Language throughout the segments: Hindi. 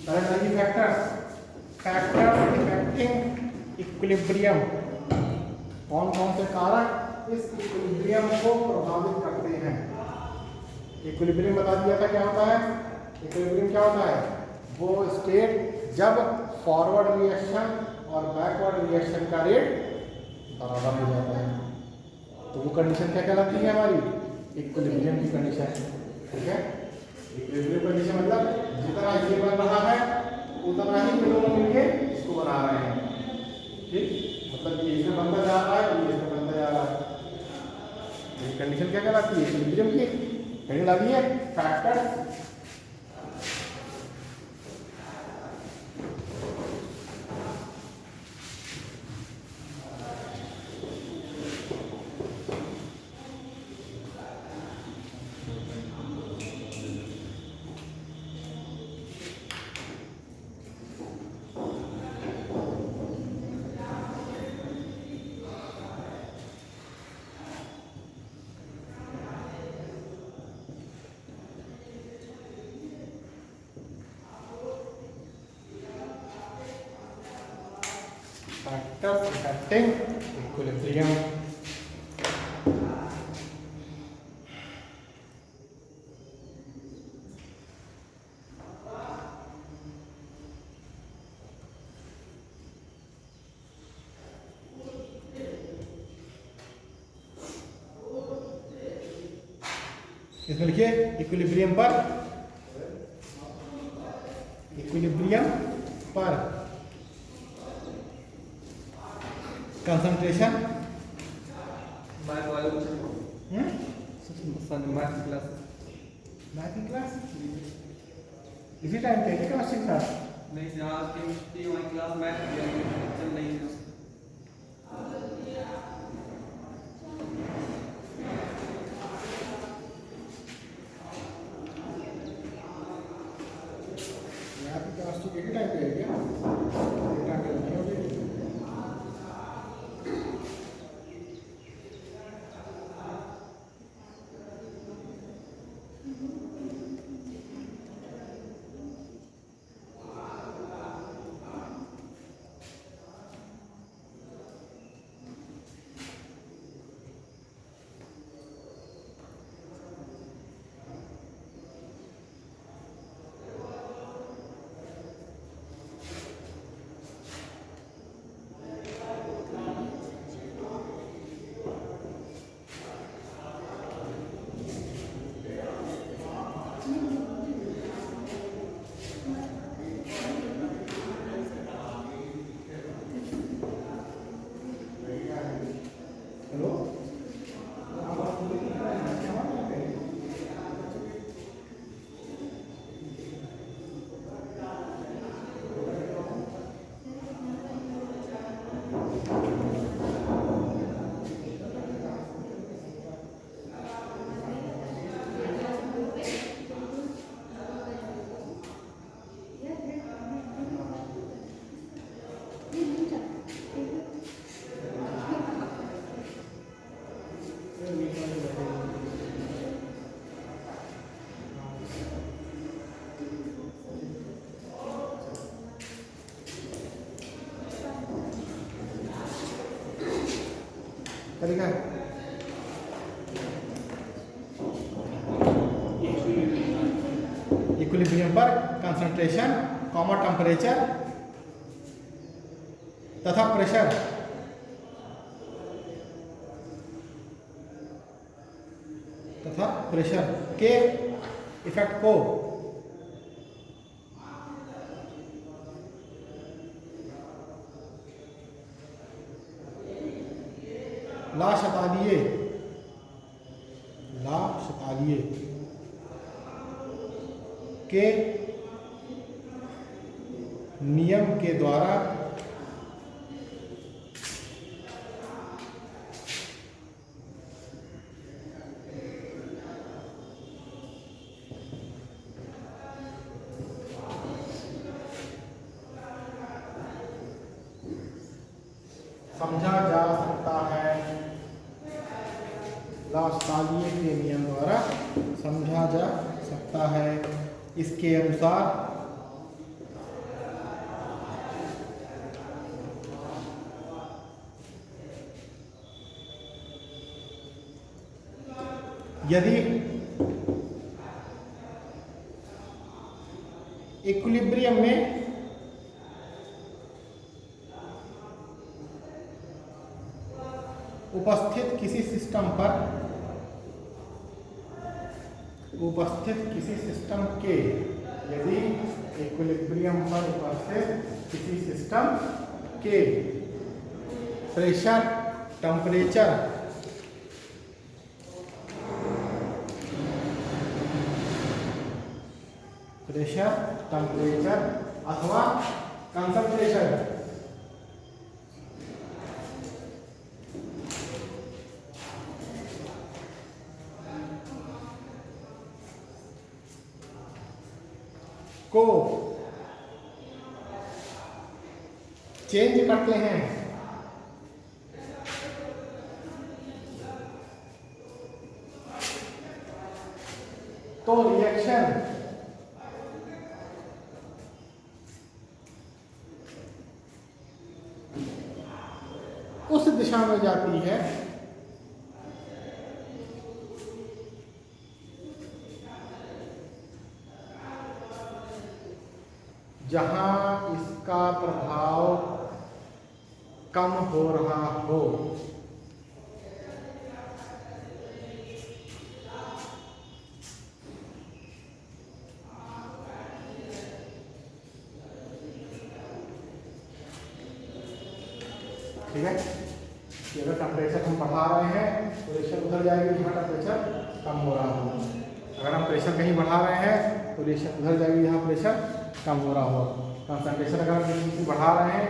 एनर्जी फैक्टर्स इफेक्टिंग इक्विलिब्रियम, कौन कौन से कारक इस इक्विलिब्रियम को प्रभावित करते हैं। इक्विलिब्रियम बता दिया था क्या होता है। इक्विलिब्रियम क्या होता है, वो स्टेट जब फॉरवर्ड रिएक्शन और बैकवर्ड रिएक्शन का रेट बराबर हो जाता है, तो वो कंडीशन क्या कहलाती है हमारी, इक्विलिब्रियम की कंडीशन। ठीक है, इक्विलिब्रियम कंडीशन मतलब जितना ये बन रहा है उतना ही ये दोनों मिलके इसको बना रहे हैं। ठीक, मतलब ये इसमें बनता जा रहा है, ये इसमें बनता जा रहा है। ये कंडीशन क्या कहलाती है, इक्विलिब्रियम की। हेडिंग डाली है फैक्टर्स affecting equilibrium। इसमें लिखिए इक्विलिब्रियम पर कंसंट्रेशन मैथ की क्लास इसी टाइम पे केमिस्ट्री क्लास नहीं, आज केमिस्ट्री वाली क्लास मैथ चल रही है। मैथ की क्लास तो एक टाइम पे है क्या, एक टाइम पे नहीं होगी। तरीका है इक्विलिब्रियम पर कंसंट्रेशन, टेम्परेचर तथा प्रेशर के इफेक्ट को ला शतालिये के नियम के द्वारा समझा जा सकता है। लास्तालिये के नियम द्वारा समझा जा सकता है। इसके अनुसार यदि इक्विलिब्रियम में उपस्थित किसी सिस्टम के यदि इक्विलिब्रियम पर उपस्थित किसी सिस्टम के प्रेशर, टेम्परेचर अथवा कंसंट्रेशन को चेंज करते हैं तो रिएक्शन उस दिशा में जाती है जहां इसका प्रभाव कम हो रहा हो। ठीक है, कि अगर टेम्परेचर हम बढ़ा रहे हैं तो रिएक्शन उधर जाएगी जहाँ टेम्परेचर कम हो रहा हो। अगर हम प्रेशर कहीं बढ़ा रहे हैं तो रिएक्शन उधर जाएगी जहाँ प्रेशर कम हो रहा हो। कंसंट्रेशन अगर हम किसी चीज़ बढ़ा रहे हैं,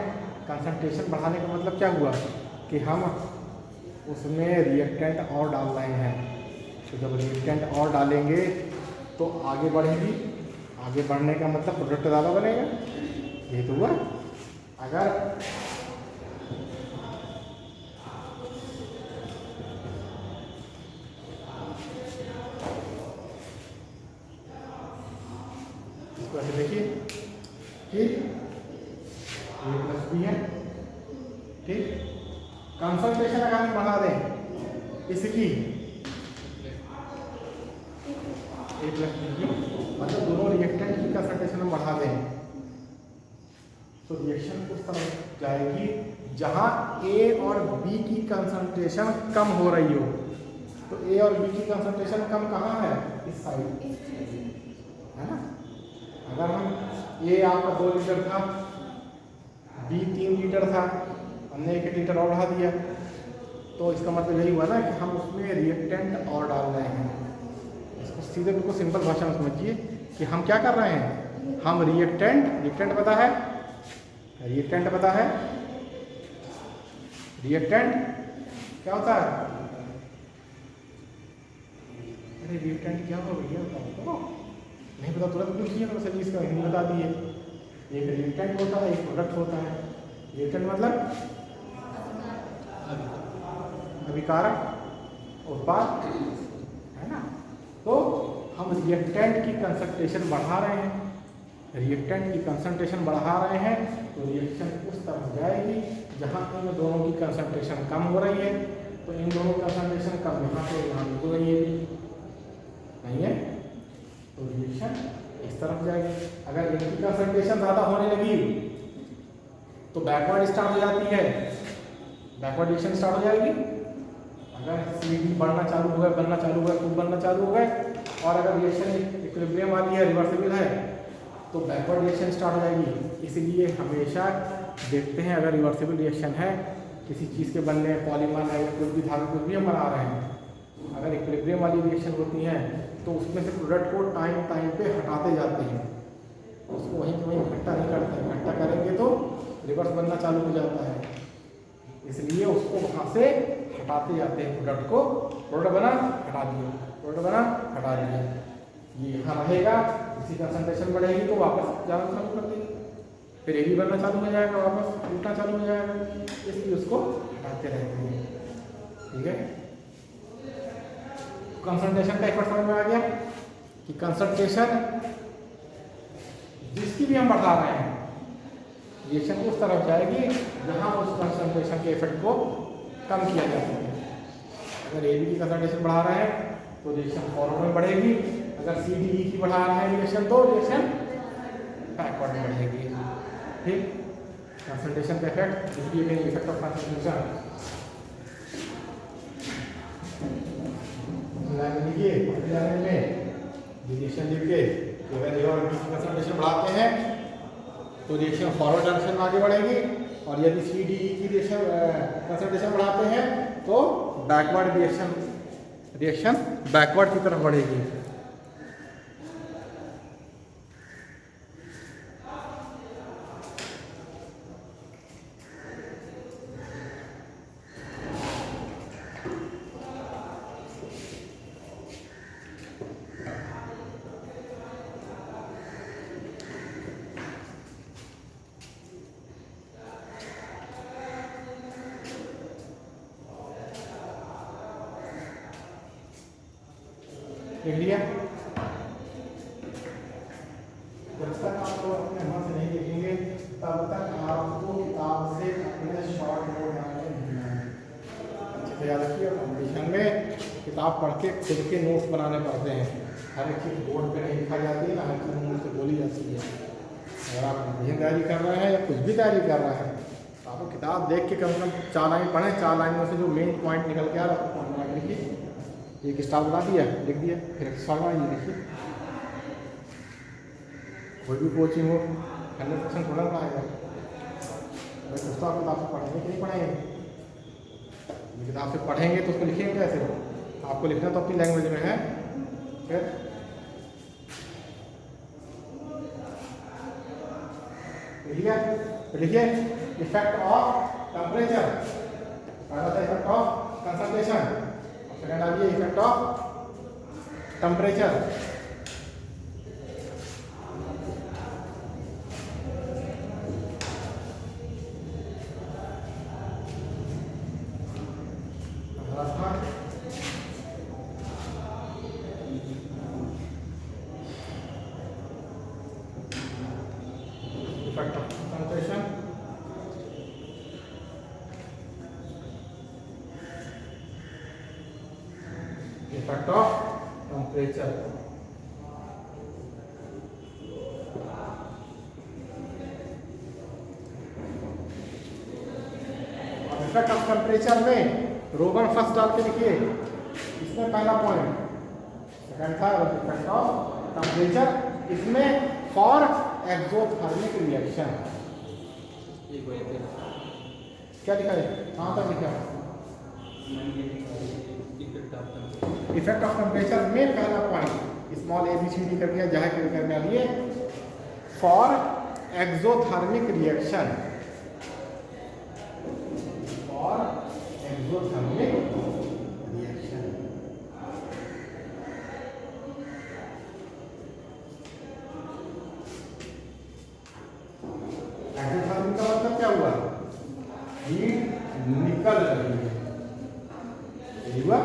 कंसंट्रेशन बढ़ाने का मतलब क्या हुआ कि हम उसमें रिएक्टेंट और डाल रहे हैं। तो जब रिएक्टेंट और डालेंगे तो आगे बढ़ेगी, आगे बढ़ने का मतलब प्रोडक्ट ज़्यादा बनेगा। ये तो हुआ। अगर इसको ऐसे देखिए कि A प्लस बी है, ठीक। कंसंट्रेशन अगर हम बढ़ा दें इसकी A प्लस बी की, मतलब दोनों रिएक्टेंट की कंसंट्रेशन हम बढ़ा दें तो रिएक्शन उस तरफ जाएगी जहां A और B की कंसंट्रेशन कम हो रही हो। तो A और B की कंसंट्रेशन कम कहाँ है? इस साइड, है ना। अगर हम A आपका 2 लीटर था, B 3 लीटर था, हमने 1 लीटर और बढ़ा दिया, तो इसका मतलब यही हुआ ना कि हम उसमें रिएक्टेंट और डाल रहे हैं। इसको सीधे बिल्कुल सिंपल भाषा में समझिए कि हम क्या कर रहे हैं। हम रिएक्टेंट पता है, रिएक्टेंट क्या होता है? अरे रिएक्टेंट क्या होगा भैया, बताओ। नहीं पता तुरंत पूछ लिया तो सही, इसका हिंदी बता दिए। एक रिएक्टेंट होता है, एक प्रोडक्ट होता है। रिएक्टेंट मतलब अभिकारक उत्पाद, है ना। तो हम रिएक्टेंट की कंसंट्रेशन बढ़ा रहे हैं, तो रिएक्शन उस तरफ जाएगी जहां इन दोनों की कंसंट्रेशन कम हो रही है। तो इन दोनों की कंसंट्रेशन कम यहाँ से यहाँ बिल्कुल नहीं है, तो रिएक्शन इस तरफ जाएगी। अगर इनकी कंसंट्रेशन ज़्यादा होने लगी तो बैकवर्ड स्टार्ट हो जाती है, बैकवर्ड रिएक्शन स्टार्ट हो जाएगी। अगर CD बढ़ना चालू हो गया, बनना चालू हो गया, खूब बनना चालू हो गए, और अगर रिएक्शन इक्विलिब्रियम वाली है, रिवर्सिबल है, तो बैकवर्ड रिएक्शन स्टार्ट हो जाएगी। इसलिए हमेशा देखते हैं अगर रिवर्सिबल रिएक्शन है किसी चीज़ के बनने, पॉलीमर है या कोई भी धातु कुछ भी हम बना रहे हैं, अगर इक्विलिब्रियम वाली रिएक्शन होती है तो उसमें से प्रोडक्ट को टाइम पे हटाते जाते हैं, उसको वहीं के वहीं इकट्ठा नहीं करते। इकट्ठा करेंगे तो रिवर्स बनना चालू हो जाता है, इसलिए उसको वहाँ से हटाते जाते हैं। प्रोडक्ट बना हटा दिए, प्रोडक्ट बना हटा दिए, ये यहाँ रहेगा। इसी कंसंट्रेशन बढ़ेगी तो वापस जाना चालू कर देगी, फिर ये भी बनना चालू हो जाएगा, वापस उल्टा चालू हो जाएगा, इसलिए उसको हटाते रहते हैं। ठीक है, कंसंट्रेशन का इफेक्ट समझ में आ गया कि कंसंट्रेशन जिसकी भी हम बढ़ा रहे हैं रिएक्शन उस तरफ जाएगी जहां उस कंसंट्रेशन के इफेक्ट को कम किया जा सके। अगर AB की कंसंट्रेशन बढ़ा रहे हैं तो तो रिएक्शन फॉरवर्ड में बढ़ेगी। अगर सी डी ई की बढ़ा रहा है रिएक्शन तो रिएक्शन बैकवर्ड में बढ़ेगी। ठीक, कंसंट्रेशन का इफेक्ट, इसलिए इफेक्ट ऑफ कंसंट्रेशन लिखिए में रिएक्शन लिख के अगर ए और बी की कंसंट्रेशन बढ़ाते हैं तो रिएक्शन फॉरवर्ड डायरेक्शन में आगे बढ़ेगी, और यदि सी डी ई की रिएक्शन कंसंट्रेशन बढ़ाते हैं तो बैकवर्ड रिएक्शन बैकवर्ड की तरफ बढ़ेगी। लिख लिया? जब तक आप लोग अपने मन से नहीं लिखेंगे तब तक आपको किताब से अपने शॉर्ट नोट बनाने नहीं आएंगे। अच्छे से याद रखिए, कंपटीशन में किताब पढ़ के खुद के नोट्स बनाने पड़ते हैं। हर एक चीज़ बोर्ड पे नहीं लिखा जाती है ना, हर चीज़ मुँह से बोली जाती है। अगर आप कंपटीशन तैयारी कर रहे हैं या कुछ भी तैयारी कर रहे हैं तो आपको किताब देख के कम से कम 4 लाइन पढ़ें, 4 लाइन में से जो मेन पॉइंट निकल के आ रहा है उसको पॉइंट बना के लिखिए। एक स्टार बना दिया, लिख दिया, फिर एक स्टार बना लिखिए। कोई भी कोचिंग हो 100% थोड़ा पढ़ाएगा। मैं पूछता हूँ किताब से पढ़ेंगे कि नहीं पढ़ेंगे? किताब से पढ़ेंगे तो उसको लिखेंगे कैसे? आपको लिखना तो अपनी लैंग्वेज में है। फिर लिखिए इफेक्ट ऑफ टेम्परेचर, पहला था इफेक्ट ऑफ कंसंट्रेशन, सेकंड आ गया effect of temperature. Effect of concentration, effect of temperature. Effect of temperature में रोमन फर्स्ट डाल के लिखिए, इसमें पहला पॉइंट, सेकंड था इफेक्ट ऑफ टेम्परेचर, इसमें फॉर एक्सोथर्मिक रिएक्शन। क्या लिखा है? कहाँ तक लिखा है? इफेक्ट ऑफ टेम्परेचर में पहला point small a b c d कर दिया, जहाँ करने लिए for exothermic reaction, for exothermic reaction. Exothermic का मतलब क्या हुआ? हीट निकल रही है, हुआ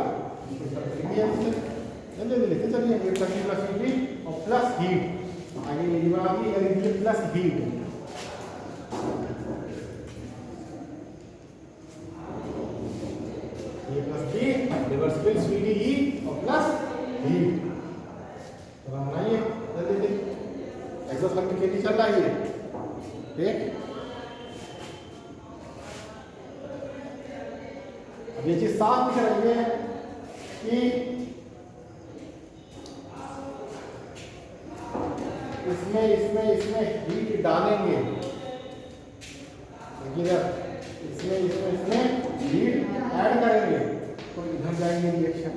लिखते चलिए ए प्लस बी और प्लस हीट, आगे ये बना दी plus heat. A plus B reversible C D E और प्लस हीट। तो बनाइए जल्दी जल्दी, एक्सोथर्मिक के लिए चल रहा है ये। ठीक, अब ये चीज साफ दिख रही है कि इसमें हीट डालेंगे, इसमें हीट ऐड करेंगे तो इधर जाएंगे रिएक्शन।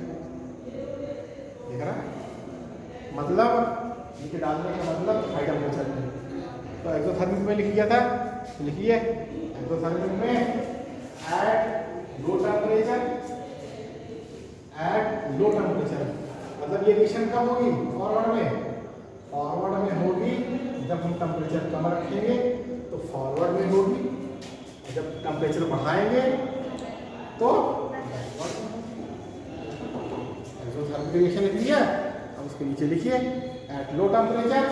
देख रहा, मतलब हीट डालने का मतलब हाई टेम्परेचर में। तो एक्सोथर्मिक में लिख दिया था, लिखिए एक्सोथर्मिक में eight low temperature, eight low temperature मतलब ये रिएक्शन कब होगी? फॉरवर्ड में। फॉरवर्ड में होगी जब हम टेम्परेचर कम रखेंगे तो फॉरवर्ड में होगी, जब टेम्परेचर बढ़ाएंगे तो एक्सोथर्मिक रिएक्शन लिख लिया। अब उसके नीचे लिखिए eight low temperature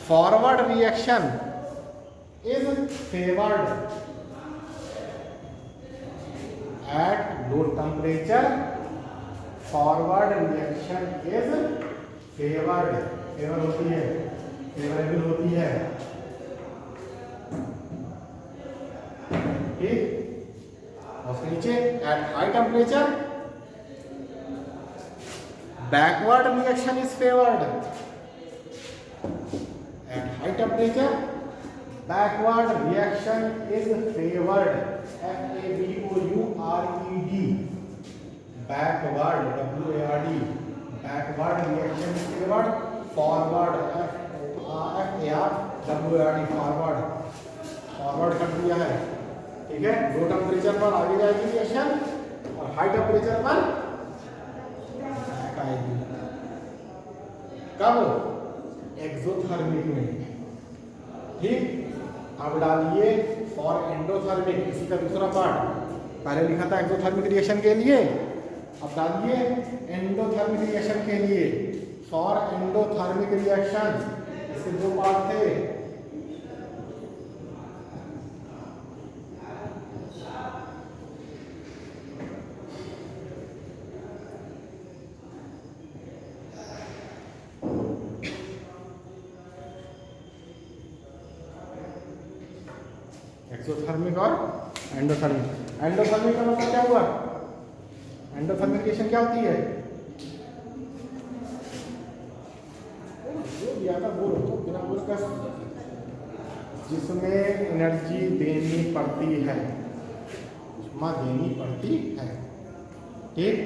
forward reaction is favoured, eight low temperature forward reaction is favoured, favour होती है, फेवरेबल होती है, ठीक। और उसके नीचे eight high temperature backward reaction is favoured, eight high temperature backward reaction is favoured, FABOURED, backward WARD, backward reaction is favoured, forward FARWARD, forward, forward कर दिया है, ठीक है। लो टेम्परेचर पर आगे जाएगी रिएक्शन और हाई टेम्परेचर पर बैक आएगी। कब? एक्सोथर्मिक में, ठीक। अब डालिए फॉर एंडोथर्मिक, इसी का दूसरा पार्ट, पहले लिखा था एक्सोथर्मिक रिएक्शन के लिए, अब डालिए एंडोथर्मिक रिएक्शन के लिए, फॉर एंडोथर्मिक रिएक्शन, इसके दो पार्ट थे, एक्सोथर्मिक और एंडोथर्मिक। एंडोथर्मिक का मतलब क्या हुआ? एंडोथर्मिक रिएक्शन क्या होती है? जो दिया था बोलो तो बिना बोल कर, जिसमें एनर्जी देनी पड़ती है, उष्मा देनी पड़ती है, ठीक।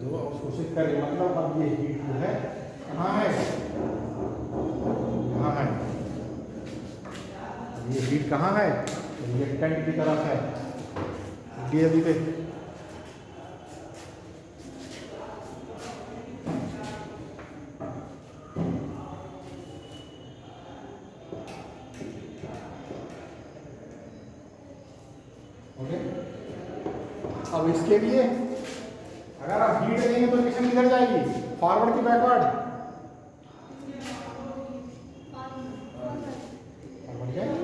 जो कोशिश करें, मतलब अब ये हीट जो है कहाँ है? कहाँ है ये हीट? कहाँ है? रिएक्टेंट की तरफ है, डीएबी पे। ओके, अब इसके लिए अगर आप हीट देंगे तो रिएक्शन किधर जाएगी? फॉरवर्ड की बैकवर्ड? फॉरवर्ड जाएगी,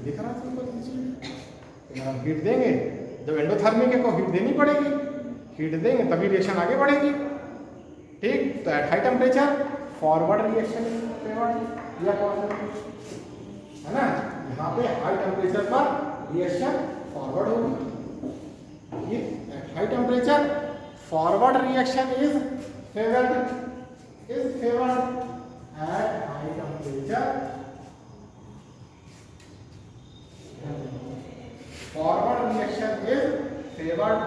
दिख रहा है आपको? हम हीट देंगे, जब एंडोथर्मिक है को हीट देनी पड़ेगी, हीट देंगे तभी रिएक्शन आगे बढ़ेगी, ठीक। तो eight high temperature forward reaction favoured, या है ना, यहाँ पे हाई टेम्परेचर पर रिएक्शन फॉरवर्ड होगी, ये eight high temperature forward reaction is favoured, eight high temperature forward reaction is favoured,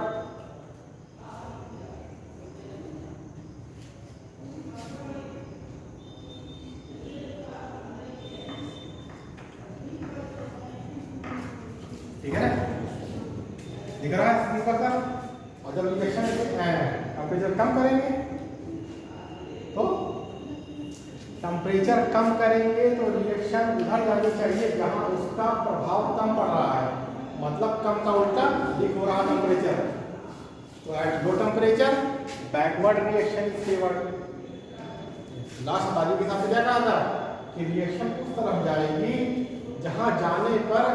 ठीक है ना, दिख रहा है स्क्रीन पर? और जब रिएक्शन टेम्परेचर कम करेंगे तो टेम्परेचर कम करेंगे तो रिएक्शन उधर जानी चाहिए जहां उसका प्रभाव कम पड़ रहा है, मतलब कम का उल्टा लीक हो रहा टेम्परेचर। तो eight low temperature backward reaction is favoured. Last तारीख के साथ क्या कहा था कि रिएक्शन उस तरफ जाएगी जहां जाने पर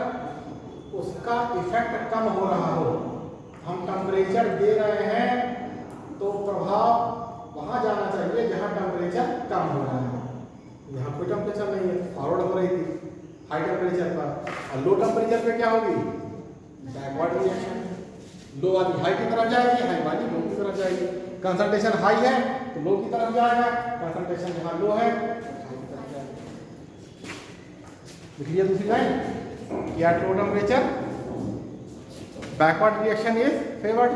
उसका इफेक्ट कम हो रहा हो। हम टेम्परेचर दे रहे हैं तो प्रभाव वहां जाना चाहिए जहां टेम्परेचर कम हो रहा है। यहाँ कोई टेम्परेचर नहीं है, फॉरवर्ड हो रही थी हाई टेम्परेचर पर, और लो टेम्परेचर पे क्या होगी? बैकवर्ड रिएक्शन, लो वाली हाई की तरफ जाएगी, हाई वाली लो की तरफ जाएगी। कंसंट्रेशन हाई है तो लो की तरफ जाएगा, कंसंट्रेशन जहाँ लो है हाई की तरफ जाएगा। लिख लिया दूसरी लाइन कि eight low temperature backward reaction is favoured,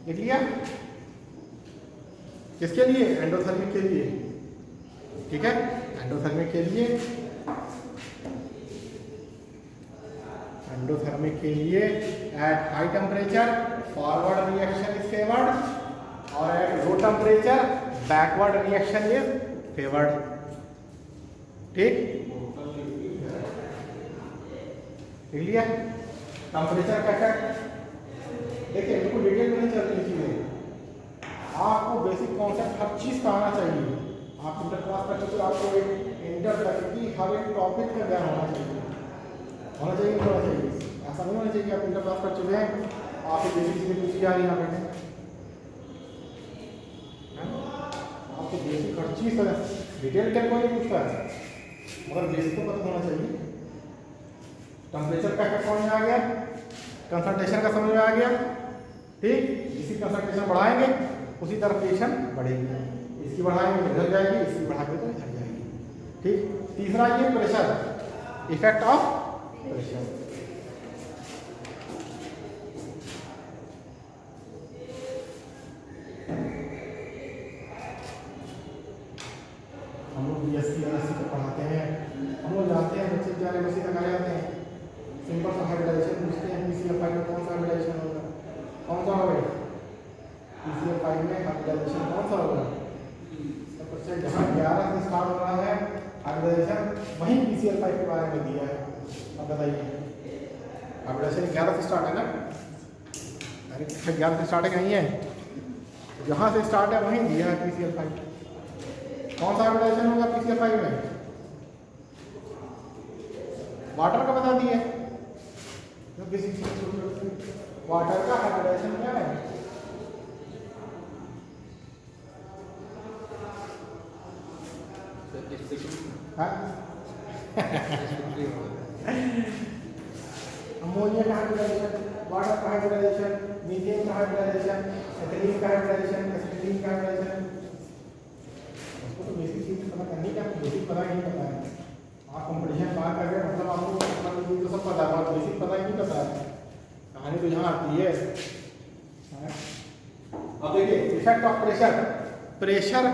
लिख लिया। किसके लिए? एंडोथर्मिक के लिए, ठीक है। एंडोथर्मिक के लिए, एंडोथर्मिक के लिए at high temperature forward reaction is favoured और at low temperature backward reaction is favoured, ठीक। लिख लिया। टेम्परेचर का इफेक्ट देखिए, बिल्कुल डिटेल में नहीं चल रही चीजें, आपको बेसिक कॉन्सेप्ट हर चीज का आना चाहिए। आप इंटर क्लास कर चुके, आपको एक इंटर तक की हर एक टॉपिक का ज्ञान होना चाहिए, होना चाहिए, नहीं होना चाहिए। ऐसा नहीं होना चाहिए कि आप इंटर क्लास कर चुके हैं, आप एक बेसिक चीजें पूछी जा रही है यहाँ पे, आपको बेसिक हर चीज़ पता, डिटेल क्या कोई नहीं पूछता है, मगर बेसिक तो पता होना चाहिए। टेम्परेचर का इफेक्ट समझ में आ गया, कंसंट्रेशन का समझ में आ गया, ठीक। इसी कंसंट्रेशन बढ़ाएंगे उसी तरह प्रेशर बढ़ेगी, इसकी बढ़ाएंगे तो इधर जाएगी, इसकी बढ़ाएंगे तो इधर जाएगी, ठीक। तीसरा ये प्रेशर, इफेक्ट ऑफ प्रेशर। हम लोग BSc MSc को पढ़ाते हैं, हम लोग जाते हैं बच्चे जाने बच्चे तक आ जाते हैं, सिंपल सा हाइब्रिडाइजेशन पूछते हैं, PCl5 में कौन सा हाइब्रिडाइजेशन होगा, कौन सा होगा PCl5 में हाइब्रिडाइजेशन कौन सा होगा। तो क्वेश्चन जहाँ 11 से स्टार्ट हो रहा है हाइब्रिडाइजेशन, वहीं PCl5 के बारे में दिया है। अब बताइए, हाइब्रिडाइजेशन 11 से स्टार्ट है ना, अरे 11 से स्टार्ट है कहीं है, जहाँ से स्टार्ट है वहीं दिया है PCl5। कौन सा हाइब्रिडाइजेशन होगा PCl5 में, वाटर का बता दिए, वाटर का हाइब्रिडाइजेशन क्या है, अमोनिया का हाइब्रिडाइजेशन, वाटर का हाइब्रिडाइजेशन, मीथेन का हाइब्रिडाइजेशन, एथिलीन का हाइब्रिडाइजेशन, एसिटिलीन का हाइब्रिडाइजेशन। उसको तो बेसिक चीज पता करनी क्या, बेसिक पता ही नहीं पता है। आप कंपटीशन पार कर गए मतलब आपको मतलब तो सब पता है, और बेसिक पता ही नहीं पता है, कहानी तो यहाँ आती है। अब देखिए effect of pressure, pressure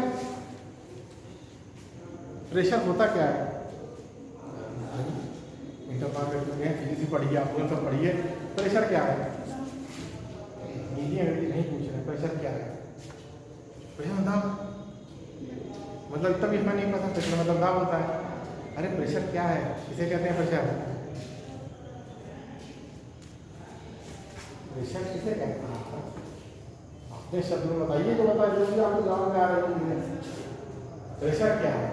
pressure होता क्या है, इंटर पार कर चुके हैं, फिजिक्स पढ़िए, आप लोग सब पढ़िए, प्रेशर क्या है, नहीं पूछ रहे प्रेशर क्या है। प्रेशर मतलब इतना भी हमें नहीं पता प्रेशर मतलब दाब होता है। अरे प्रेशर क्या है, किसे कहते हैं प्रेशर, प्रेशर किसे कहते हैं, अपने शब्द में बताइए, जो बताइए जो भी आपको गाँव में आ रही है, प्रेशर क्या है।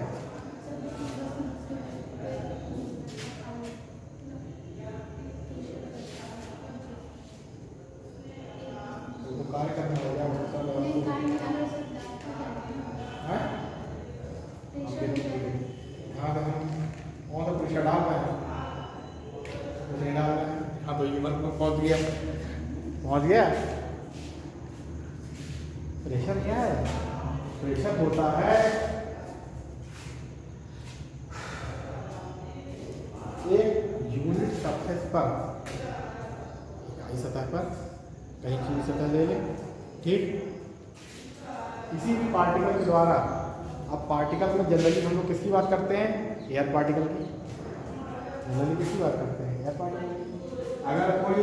तो कार्य करना होगा हाँ, तो हम कौन सा प्रेशर डाल रहे हैं, नहीं डाल रहे हैं। हाँ तो ये वर्क में पहुँच गया। प्रेशर क्या है, प्रेशर होता है एक यूनिट सरफेस पर, इकाई सतह पर, कहीं की सतह ले लें, ठीक, किसी भी पार्टिकल के द्वारा। अब पार्टिकल में जनरली हम लोग किसकी बात करते हैं, एयर पार्टिकल की, जनरली किसकी बात करते हैं, एयर पार्टिकल की। अगर कोई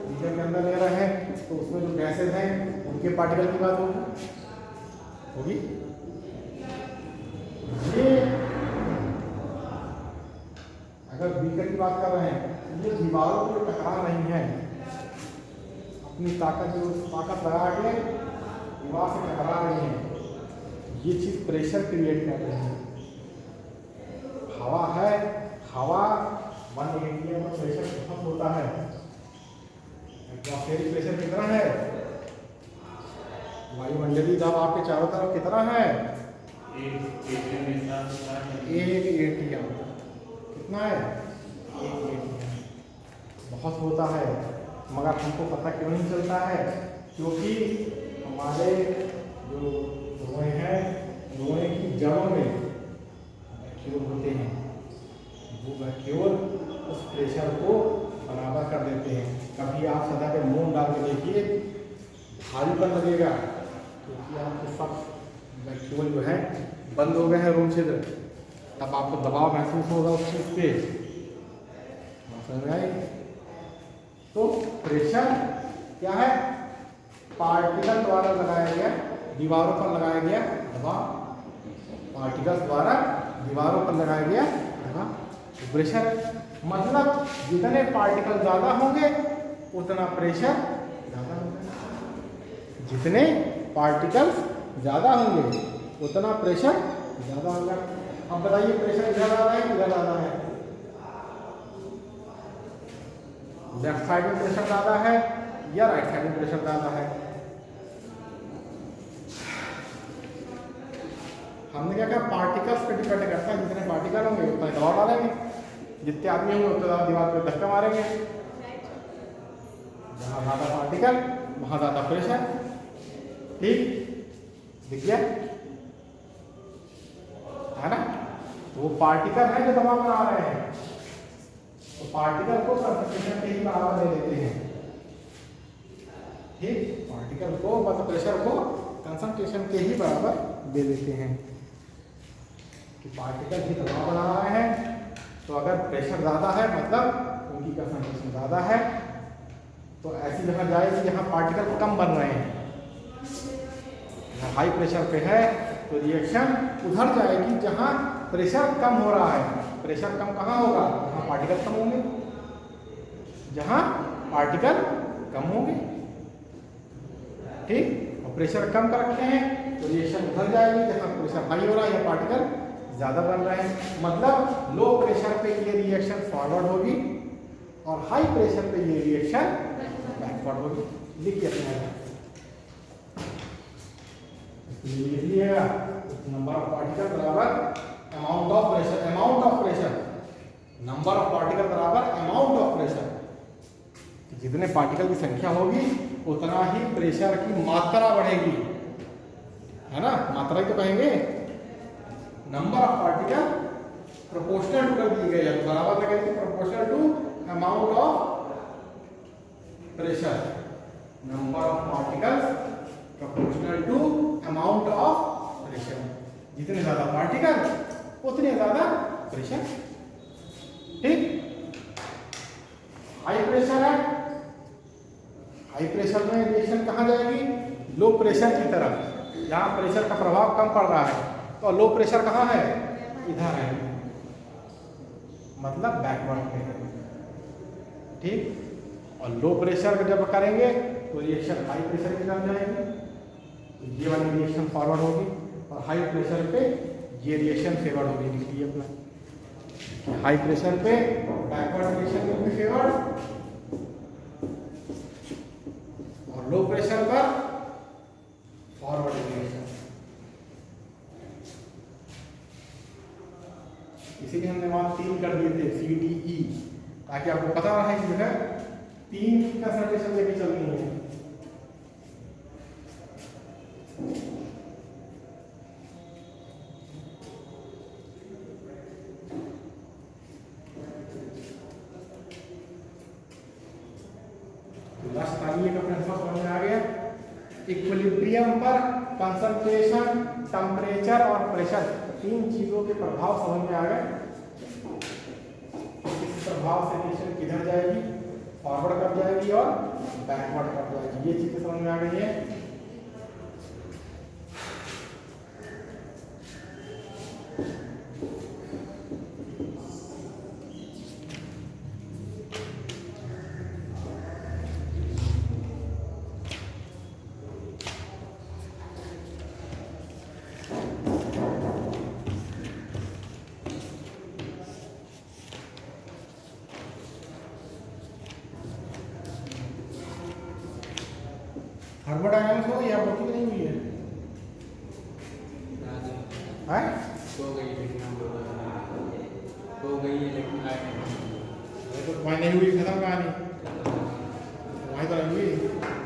मीटर के अंदर ले रहे हैं तो उसमें जो गैसेज हैं उनके पार्टिकल की बात होगी। ये अगर बीकर की बात कर रहे हैं, ये दीवारों को टकरा रही हैं, अपनी ताकत लगा के दीवार से टकरा रही हैं, ये चीज़ प्रेशर क्रिएट कर रही है। हवा है, हवा 1 atm में प्रेशर बहुत होता है, एटमॉस्फेरिक प्रेशर कितना है, वायुमंडलीय दाब आपके चारों तरफ कितना है, 1 atm, कितना है, 1 atm, बहुत होता है। मगर हमको पता क्यों नहीं चलता है, क्योंकि हमारे जो धुएं हैं, धुएं की जड़ों में वैक्यूल होते हैं, वो वैक्यूल उस प्रेशर को बराबर कर देते हैं। कभी आप सतह पे मून डाल के देखिए, भारीपन लगेगा क्योंकि आपके सब वैक्यूल जो है बंद हो गए हैं रूम छिद्र, तब आपको दबाव महसूस होगा उस चीज़ पे, समझ में आई। तो प्रेशर क्या है, पार्टिकल द्वारा लगाया गया, दीवारों पर लगाया गया दबाव, पार्टिकल्स द्वारा दीवारों पर लगाया गया दबाव। प्रेशर मतलब जितने पार्टिकल ज़्यादा होंगे उतना प्रेशर ज़्यादा होगा, जितने पार्टिकल्स ज़्यादा होंगे उतना प्रेशर ज़्यादा होगा। अब बताइए प्रेशर इधर आ रहा है किधर आ रहा है, लेफ्ट साइड में प्रेशर ज़्यादा है या राइट साइड में प्रेशर ज़्यादा है। हमने क्या कहा, पार्टिकल्स पे डिपेंड करता है, जितने पार्टिकल होंगे उतना दबाव डालेंगे, जितने आदमी होंगे उतना ज़्यादा दीवार पे धक्का मारेंगे, जहाँ ज़्यादा पार्टिकल वहाँ ज़्यादा प्रेशर। ठीक, दिख गया है ना। तो वो पार्टिकल है जो दबाव बना रहे हैं, तो पार्टिकल को कंसंट्रेशन के ही बराबर ले लेते हैं। ठीक, पार्टिकल को मतलब प्रेशर को कंसंट्रेशन के ही बराबर दे देते हैं कि पार्टिकल ही दबाव बना रहे हैं, तो अगर प्रेशर ज़्यादा है मतलब उनकी कंसंट्रेशन ज़्यादा है, तो ऐसी जगह जाएगी जहाँ पार्टिकल कम बन रहे हैं। हाई प्रेशर पे है तो रिएक्शन उधर जाएगी जहाँ प्रेशर कम हो रहा है। प्रेशर कम कहाँ होगा, जहाँ पार्टिकल कम होंगे, जहाँ पार्टिकल कम होंगे। ठीक, और प्रेशर कम कर रखे हैं तो रिएक्शन उधर जाएगी जहाँ प्रेशर हाई हो रहा है या पार्टिकल ज़्यादा बन रहे हैं। मतलब लो प्रेशर पे ये रिएक्शन फॉरवर्ड होगी और हाई प्रेशर पे ये रिएक्शन बैकवर्ड होगी। लिखिए अपने लिखिएगा, नंबर ऑफ पार्टिकल बराबर amount of pressure, amount of pressure, number of particle बराबर अमाउंट ऑफ प्रेशर। जितने पार्टिकल की संख्या होगी उतना ही प्रेशर की मात्रा बढ़ेगी, है ना। मात्रा ही तो कहेंगे, number of particle proportional to कर दी गई है, बराबर लगेगी proportional to amount of pressure. Number of particles proportional to amount of pressure. जितने ज्यादा पार्टिकल उतने ज्यादा प्रेशर। ठीक, हाई प्रेशर है, हाई प्रेशर में रिएक्शन कहाँ जाएगी, लो प्रेशर की तरफ, जहाँ प्रेशर का प्रभाव कम पड़ रहा है। तो लो प्रेशर कहाँ है, इधर है, मतलब बैकवर्ड पे है। ठीक, और लो प्रेशर जब करेंगे तो रिएक्शन हाई प्रेशर की तरफ जाएगी, तो ये वाली रिएक्शन फॉरवर्ड होगी, और हाई प्रेशर पे ये रिएक्शन फेवर्ड होगी। लिखिए अपना, हाई प्रेशर पे backward reaction will be favoured और लो प्रेशर पर फॉरवर्ड रिएक्शन। इसीलिए हमने वहां 3 कर दिए थे, सी डी ई, ताकि आपको पता रहे कि जो है 3 की कंसंट्रेशन लेके चलनी है। लास्ट आइए का प्रिंसिपल समझ में आ गया। इक्विलिब्रियम पर कंसंट्रेशन, टेम्परेचर और प्रेशर, 3 चीजों के प्रभाव समझ में आ गए। इस प्रभाव से रिएक्शन किधर जाएगी, फॉरवर्ड कब जाएगी और बैकवर्ड कब जाएगी, ये चीजें समझ में आ गई है। थर्मोडायनामिक्स हो गई, आप लोग की नहीं हुई है? हैं? हो गई लेकिन हम लोग हो गई है लेकिन आए तो वहीं नहीं हुई, खत्म कहानी, वहीं तो नहीं हुई।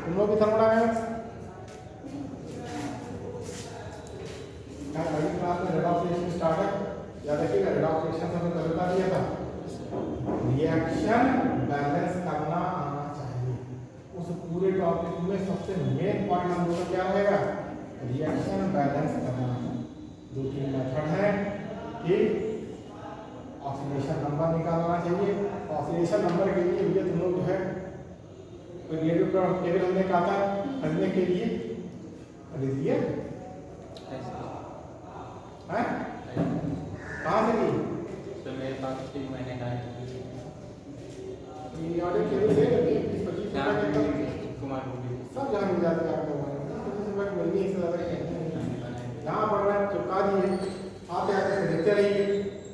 तुम लोग भी थर्मोडायनामिक्स अगली क्लास में रेट ऑफ रिएक्शन स्टार्ट है, याद रखिएगा। रेट ऑफ रिएक्शन हमने कल बता दिया था, रिएक्शन बैलेंस करना आना चाहिए। उस पूरे टॉपिक में सबसे मेन पॉइंट हम लोग का क्या रहेगा, रिएक्शन बैलेंस करना। 2-3 मेथड है। ठीक, ऑक्सीडेशन नंबर निकालना चाहिए। ऑक्सीडेशन नंबर के लिए भैया तुम लोग जो है रिलेटिव टेबल हमने कहा था करने के लिए खरीद दिए हैं, कहाँ से ली? तो मेरे पास 3 महीने का है। ये ऑर्डर केवल ले लेंगे 20-25 कुमार सब जहाँ मिल जाते हैं आपको, मिलनी इससे ज़्यादा जहाँ पढ़ रहे हैं चुका दिए, आते आते फिर देखते रहिए।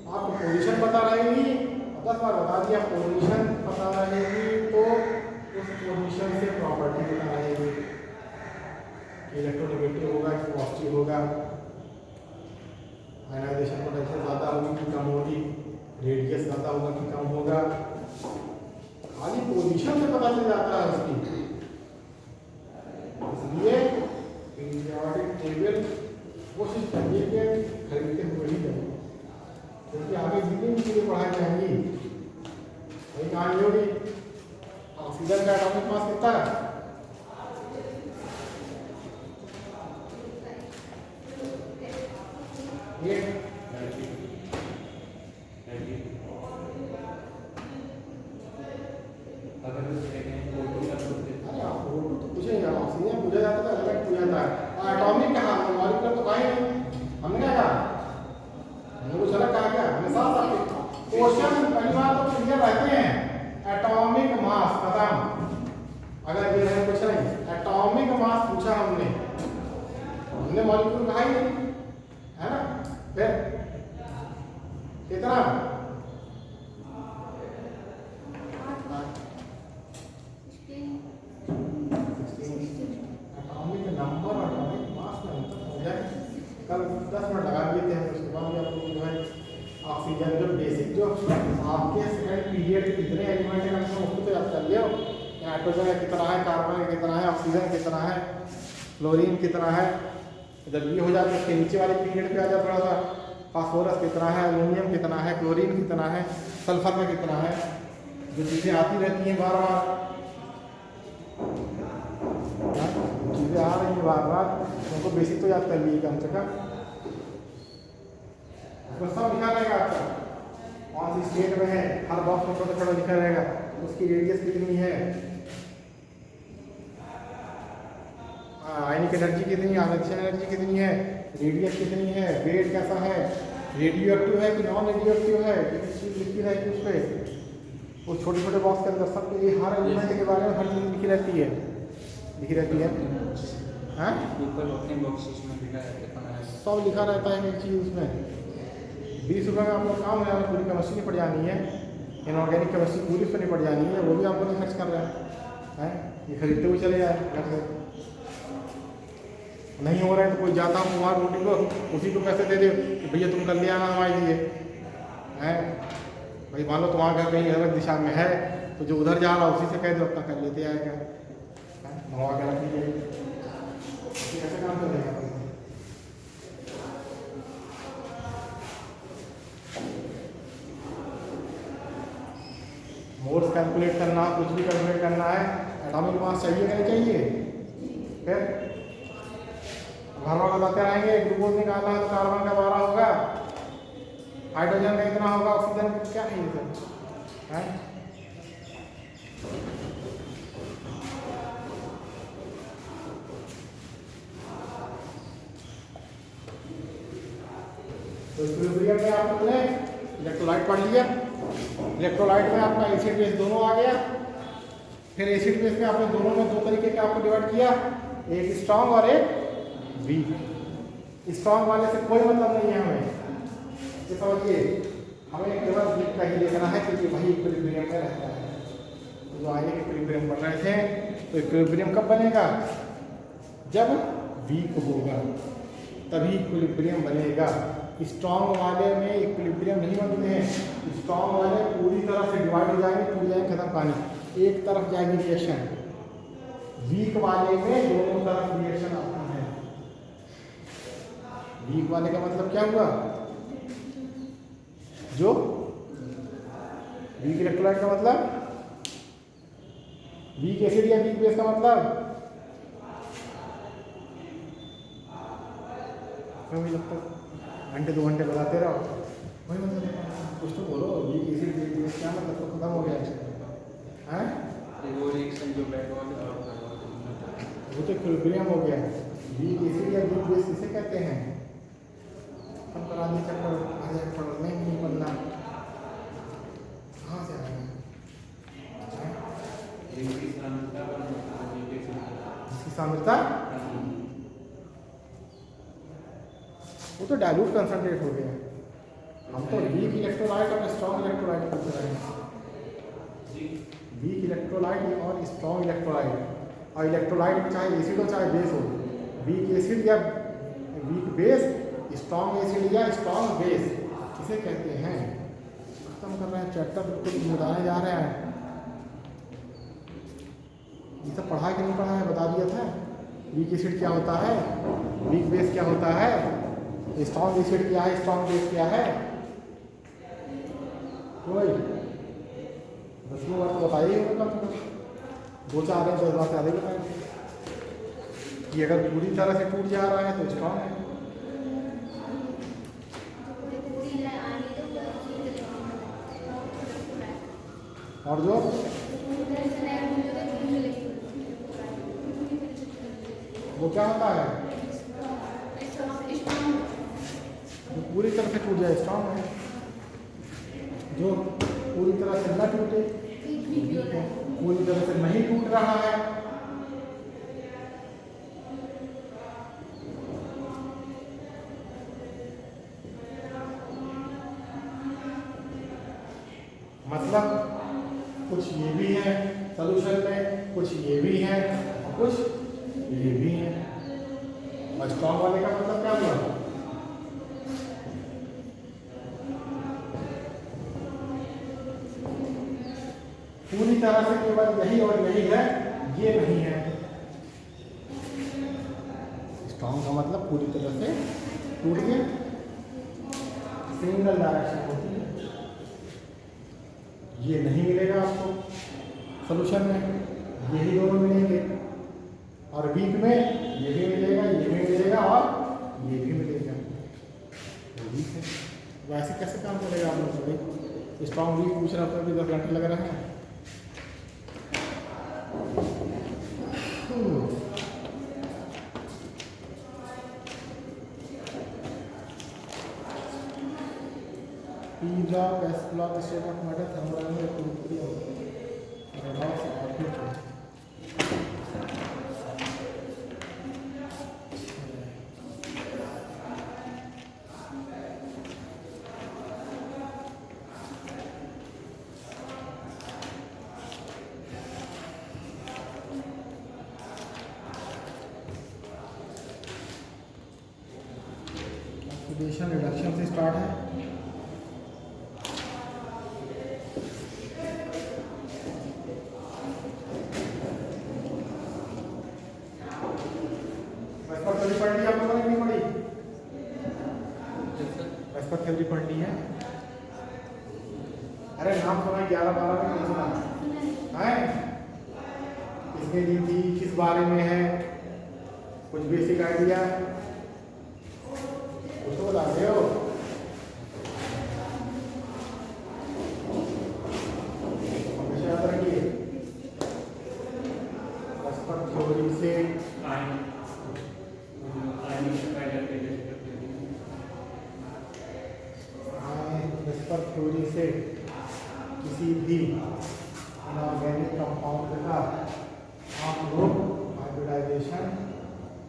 आपको पोजीशन पता रहेगी, 10 बार बता दिया, पोजीशन पता रहेगी तो उस पोजीशन से प्रॉपर्टी पता रहेगी कि इलेक्ट्रोनेगेटिव होगा कि पॉजिटिव होगा। आयनाइजेशन पोटेंशियल ज़्यादा होगी कि कम होगी, रेडियस ज़्यादा होगा कि कम होगा, खाली पोजीशन से पता चल जाता है उसकी। इसलिए पीरियोडिक टेबल कोशिश करिए कि खरीदते हुए ही जाए, क्योंकि आगे जितनी चीज़ें पढ़ाई जाएंगी वही कहानी होगी। ऑक्सीजन का एटॉमिक मास कितना है? ऑक्सीजन पूछा जाता था, एलिमेंट पूछा जाता है, एटॉमिक कहाँ, मॉलिक्यूलर तो कहा ही नहीं। हमने क्या कहा? हमने कुछ अलग कहा क्या? हमने साफ साफ क्वेश्चन पहली बार तो क्लियर रहते हैं। एटॉमिक मास खत्म। अगर ये है कुछ नहीं, एटॉमिक मास पूछा हमने मॉलिक्यूल कहा ही नहीं, है ना? फिर कितना? एटॉमिक नंबर और एटॉमिक मास में अंतर हो जाए। कल 10 मिनट लगा दिए थे हम, उसके बाद भी आपको जो है ऑक्सीजन जो बेसिक जो आपके सेकंड पीरियड के कितने एलिमेंट हैं हमको उसको तो याद कर लियो। नाइट्रोजन का कितना है, कार्बन का कितना है, ऑक्सीजन कितना है, फ्लोरीन कितना है। जब ये हो जाए तो उसके नीचे वाले पीरियड पे आ जाए थोड़ा सा, फास्फोरस कितना है, एल्यूमिनियम कितना है, क्लोरीन कितना है, सल्फर में कितना है, जो चीज़ें आती रहती हैं बार बार, चीज़ें आ रही हैं बार बार, उनको बेसिक तो याद कर लिए कम से कम। तो सब लिखा रहेगा आपका कौन सी स्टेट में है, हर बॉक्स में छोटा छोटा लिखा रहेगा, उसकी रेडियस कितनी है, आयनिक एनर्जी कितनी है, आयनाइजेशन एनर्जी कितनी है, रेडियस कितनी है, वेट कैसा है, रेडियो एक्टिव है कि नॉन रेडियो एक्टिव है, कितनी चीज़ लिखी रहती है उस पर, उस छोटे छोटे बॉक्स के अंदर सब ये हर एलिमेंट के बारे में हर चीज़ लिखी रहती है, हाँ सब लिखा रहता है एक चीज़ उसमें। 20 रुपये में आपको काम है, पूरी केमिस्ट्री नहीं पढ़ जानी है, इनऑर्गेनिक केमिस्ट्री पूरी पे नहीं पढ़ जानी है, वो भी आपको नहीं खर्च कर रहे हैं, ये खरीदते हुए चले जाए घर से। नहीं हो रहा है तो कोई जाता हूँ वहाँ रोटी को, उसी को पैसे दे दे कि भैया तुम कर ले आना हमारे लिए, हैं भाई मान लो तुम्हारा घर कहीं अलग दिशा में है तो जो उधर जा रहा है उसी से कह दो अपना कर लेते आएगा, मंगवा के रख लीजिए, कैसे काम करेगा। मोड्स कैलकुलेट करना, कुछ भी कैलकुलेट करना है, एटॉमिक मास चाहिए नहीं चाहिए। फिर घर वाले बताते आएंगे ग्लूकोज निकालना है तो कार्बन का 12 होगा, हाइड्रोजन का इतना होगा, ऑक्सीजन का क्या है ये सब, है तो इक्विलिब्रियम में आपने इलेक्ट्रोलाइट पढ़ लिया, इलेक्ट्रोलाइट में आपका एसिड बेस दोनों आ गया, फिर एसिड बेस में आपने दोनों में दो तरीके का आपको डिवाइड किया, एक स्ट्रॉन्ग और एक वीक। स्ट्रॉन्ग वाले से कोई मतलब नहीं है हमें, ये समझिए, हमें केवल वीक का ही देखना है क्योंकि वही इक्विलिब्रियम में रहता है। तो जो आगे इक्विलिब्रियम बन रहे थे तो इक्विलिब्रियम कब बनेगा, जब वीक होगा तभी इक्विलिब्रियम बनेगा। स्ट्रॉन्ग वाले में इक्विलिब्रियम नहीं बनते हैं, स्ट्रॉन्ग वाले पूरी तरह से डिवाइड हो जाएंगे, टूट जाएंगे, खत्म पानी एक तरफ जाएगी रिएक्शन, वीक वाले में दोनों तरफ रिएक्शन आती है। वीक वाले का मतलब क्या हुआ, जो वीक इलेक्ट्रोलाइट का मतलब, वीक एसिड या वीक बेस का मतलब कभी लगता घंटे 2 घंटे बताते रहो, वही मतलब कुछ तो बोलो, वीक एसिड वीक बेस क्या मतलब, तो खत्म हो गया है, वो रिएक्शन जो बैकवर्ड वो तो इक्विलिब्रियम हो गया। वीक एसिड या वीक बेस किसे कहते हैं, हम करा दी चक्कर आगे पढ़ने नहीं पढ़ना, कहाँ से आएगा जिसकी सांद्रता, वो तो डाइल्यूट कंसंट्रेट हो गया। हम तो वीक इलेक्ट्रोलाइट और स्ट्रॉन्ग इलेक्ट्रोलाइट पूछ रहे हैं, वीक इलेक्ट्रोलाइट और स्ट्रॉन्ग इलेक्ट्रोलाइट, और इलेक्ट्रोलाइट में चाहे एसिड हो चाहे बेस हो, वीक एसिड या वीक बेस, स्ट्रॉन्ग एसिड या स्ट्रॉन्ग बेस इसे कहते हैं। खत्म कर रहे हैं चैप्टर, बिल्कुल बताने जा रहे हैं। ये सब पढ़ा कि नहीं पढ़ा है बता दिया था। वीक एसिड क्या होता है, वीक बेस क्या होता है, स्ट्रॉन्ग एसिड क्या है, स्ट्रॉन्ग बेस क्या है। कोई 10वीं बार तो बताइए होगा, तो 2-4 10 बार ज़्यादा ही बताएंगे कि अगर पूरी तरह से टूट जा रहा है तो स्ट्रॉन्ग है। और जो वो क्या होता है, जो पूरी तरह से टूट जाए स्ट्रॉन्ग है, जो पूरी तरह से न टूटे, पूरी तरह से नहीं टूट रहा है, मतलब कुछ ये भी है सोल्यूशन में, कुछ ये भी है और कुछ ये भी है। और स्ट्रॉन्ग वाले का मतलब क्या हुआ, पूरी तरह से केवल यही और यही है, ये नहीं है। स्ट्रॉन्ग का मतलब पूरी तरह से टूट गया, सिंगल डायरेक्शन होती है, ये नहीं मिलेगा आपको सोल्यूशन में, यही दोनों मिलेंगे। और वीक में ये भी मिलेगा, ये भी मिलेगा और ये भी मिलेगा, तो वीक है। वैसे कैसे काम करेगा आप लोग को भाई, स्ट्रॉन्ग वीक पूछ रहा था कि 10 घंटे लग रहे हैं। P block, S block, state of matter, thermodynamic equilibrium, redox, orbital. Oxidation reduction से स्टार्ट है। पढ़ ली आप लोगों ने, नहीं पढ़ी? वेस्पर थ्योरी पढ़ ली है? अरे नाम सुना 11-12 में नहीं सुना है? किसने दी थी, किस बारे में है, कुछ बेसिक आइडिया कुछ तो बता दे हो। हमेशा याद रखिए वेस्पर थ्योरी से वेस्पर थ्योरी से किसी भी इनऑर्गेनिक कंपाउंड का आप लोग हाइब्रिडाइजेशन,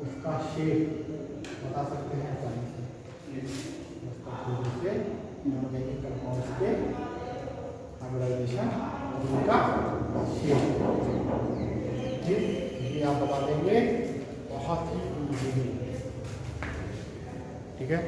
उसका शेप बता सकते हैं आसानी से। वेस्पर थ्योरी से इनऑर्गेनिक कंपाउंड्स के हाइब्रिडाइजेशन, उनका शेप ये आप बता देंगे बहुत ही इजीली, ठीक है।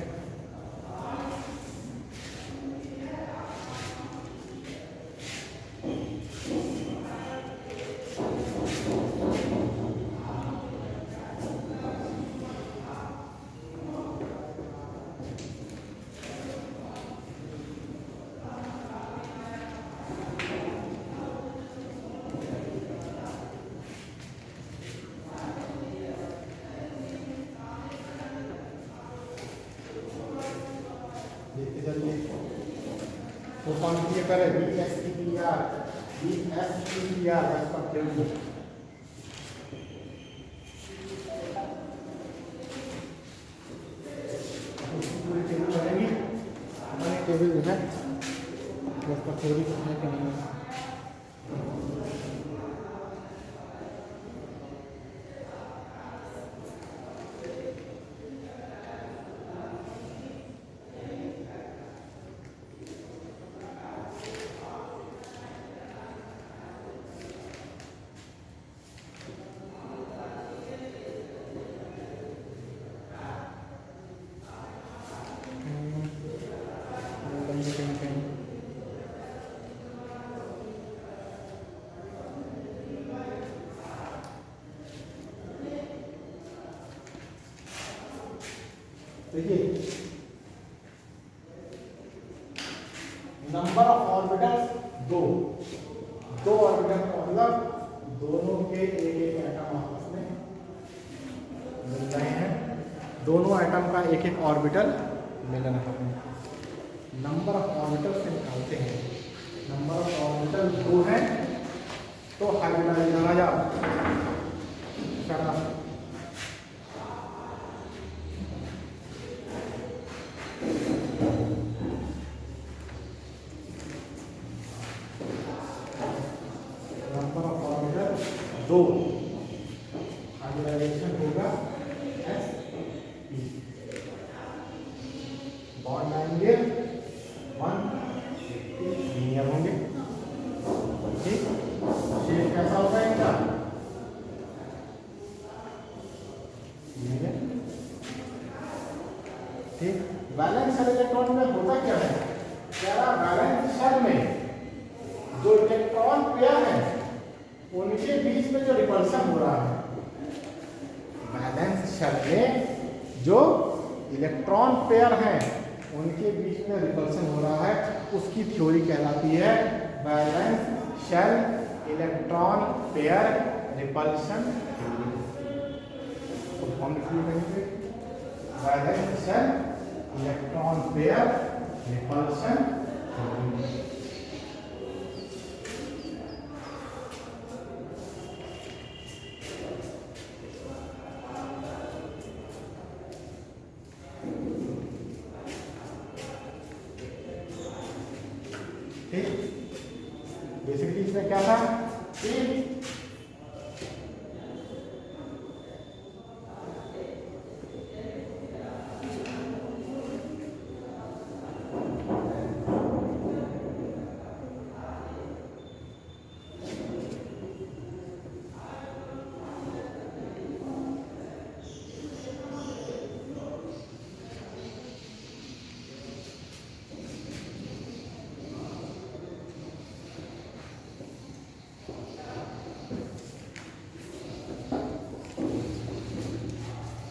देखते चलिए तो कौन सी पहले VSEPR वेस्पर थ्योरी। पूरी टेबल बनेगी, हमारी टेबल जो है वेस्पर थ्योरी है कि नहीं है। देखिए नंबर ऑफ ऑर्बिटल्स दो ऑर्बिटल का मतलब दोनों के एक एटम आपस में मिल रहे हैं, दोनों एटम का एक ऑर्बिटल मिल रहा है। नंबर ऑफ ऑर्बिटल से निकालते हैं। नंबर ऑफ ऑर्बिटल 2 है तो हाइड्रोजन राजा करना नंबर ऑफ ऑर्बिटल 2 हाइब्रिडाइजेशन होगा sp बॉन्ड आएंगे 180 लीनियर होंगे। ठीक, शेप कैसा होगा इनका लीनियर। ठीक, वैलेंस शेल इलेक्ट्रॉन में होता क्या है, क्या वैलेंस शेल में जो इलेक्ट्रॉन पेयर है उनके बीच में जो रिपल्शन हो रहा है, वैलेंस शेल में जो इलेक्ट्रॉन पेयर हैं उनके बीच में रिपल्शन हो रहा है, उसकी थ्योरी कहलाती है valence shell electron pair repulsion theory. तो हम लिखिए valence shell electron pair repulsion theory. Basically इसमें क्या था कि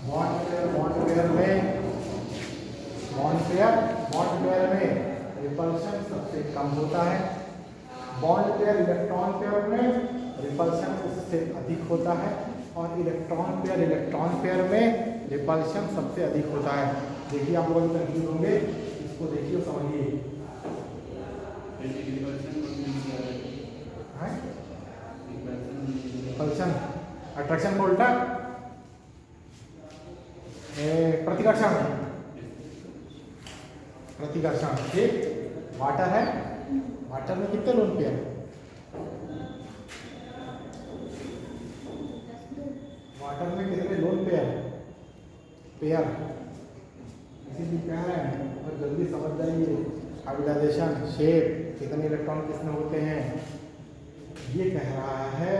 बॉन्ड पेयर में रिपल्शन सबसे कम होता है, बॉन्ड पेयर इलेक्ट्रॉन पेयर में रिपल्शन उससे अधिक होता है, और इलेक्ट्रॉन पेयर में रिपल्शन सबसे अधिक होता है। देखिए आप लोग कंफ्यूज होंगे, इसको देखिए समझिए। रिपल्शन अट्रैक्शन बोलता प्रतिकर्षण ठीक। वाटर है, वाटर में कितने लोन पेयर, वाटर में कितने लोन पेयर इसीलिए कह रहे हैं, और जल्दी समझ जाइए हाइब्रिडाइजेशन शेप कितने इलेक्ट्रॉन किसमें होते हैं। ये कह रहा है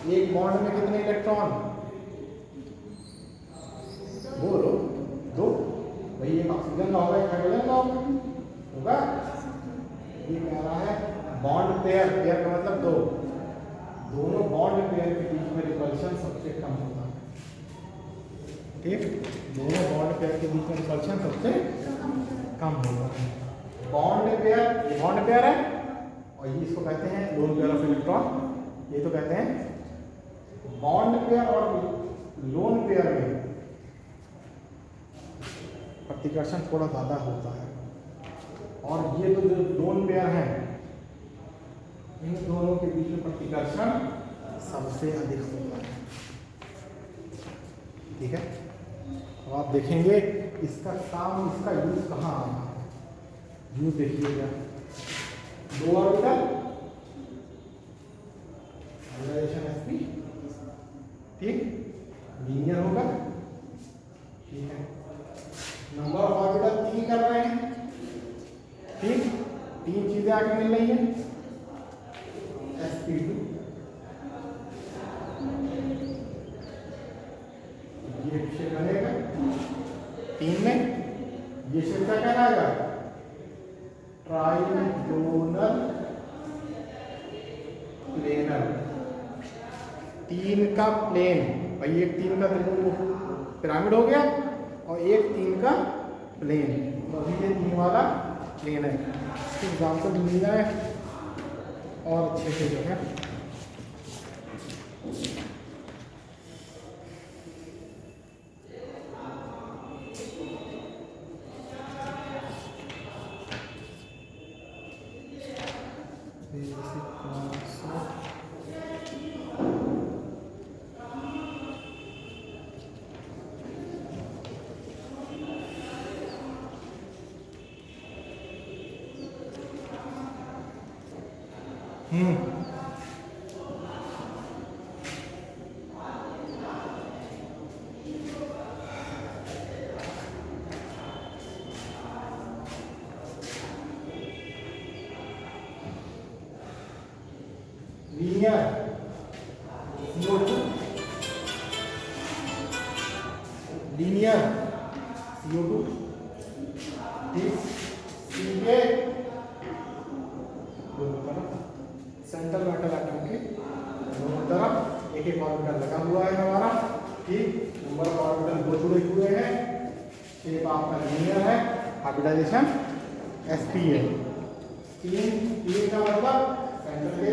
एक बॉन्ड में कितने इलेक्ट्रॉन, बोलो दो, वही एक ऑक्सीजन का होगा एक हाइड्रोजन का होगा। ये कह रहा है बॉन्ड पेयर का मतलब दो, दोनों बॉन्ड पेयर के बीच में रिपल्शन सबसे कम होता है। ठीक, दोनों बॉन्ड पेयर के बीच में रिपल्शन सबसे कम होता है। बॉन्ड पेयर है, और ये इसको कहते हैं लोन पेयर ऑफ इलेक्ट्रॉन। ये तो कहते हैं बॉन्ड पेयर और लोन पेयर में प्रतिकर्षण थोड़ा ज़्यादा होता है, और ये तो जो लोन पेयर हैं इन दोनों के बीच में प्रतिकर्षण सबसे अधिक होता है। ठीक है, अब आप देखेंगे इसका काम, इसका यूज कहाँ आ रहा है। यूज देखिएगा, दो ऑर्बिटल sp ठीक, लीनियर होगा। ठीक है, नंबर ऑफ ऑर्बिटल 3 कर रहे हैं। ठीक, 3 चीजें आगे मिल रही हैं, sp2 ये शेप बनेगा 3 में, ये शेप क्या कहलाएगा, ट्राइगोनल प्लेनर। 3 का प्लेन, भाई एक 3 का पिरामिड हो गया, और एक 3 का प्लेन। तो अभी ये 3 वाला प्लेन है। इसके एग्जाम्पल मिल जाए और अच्छे से जो है लीनियर CO2 लीनियर CO2 ठीक। सीधे दोनों तरफ सेंट्रल मेटल एटम के दोनों तरफ एक एक ऑर्बिटल लगा हुआ है हमारा ठीक। नंबर ऑफ ऑर्बिटल 2 जुड़े हुए हैं। शेप आपका लीनियर है। हाइब्रिडाइजेशन sp है। तीन का मतलब सेंटर पे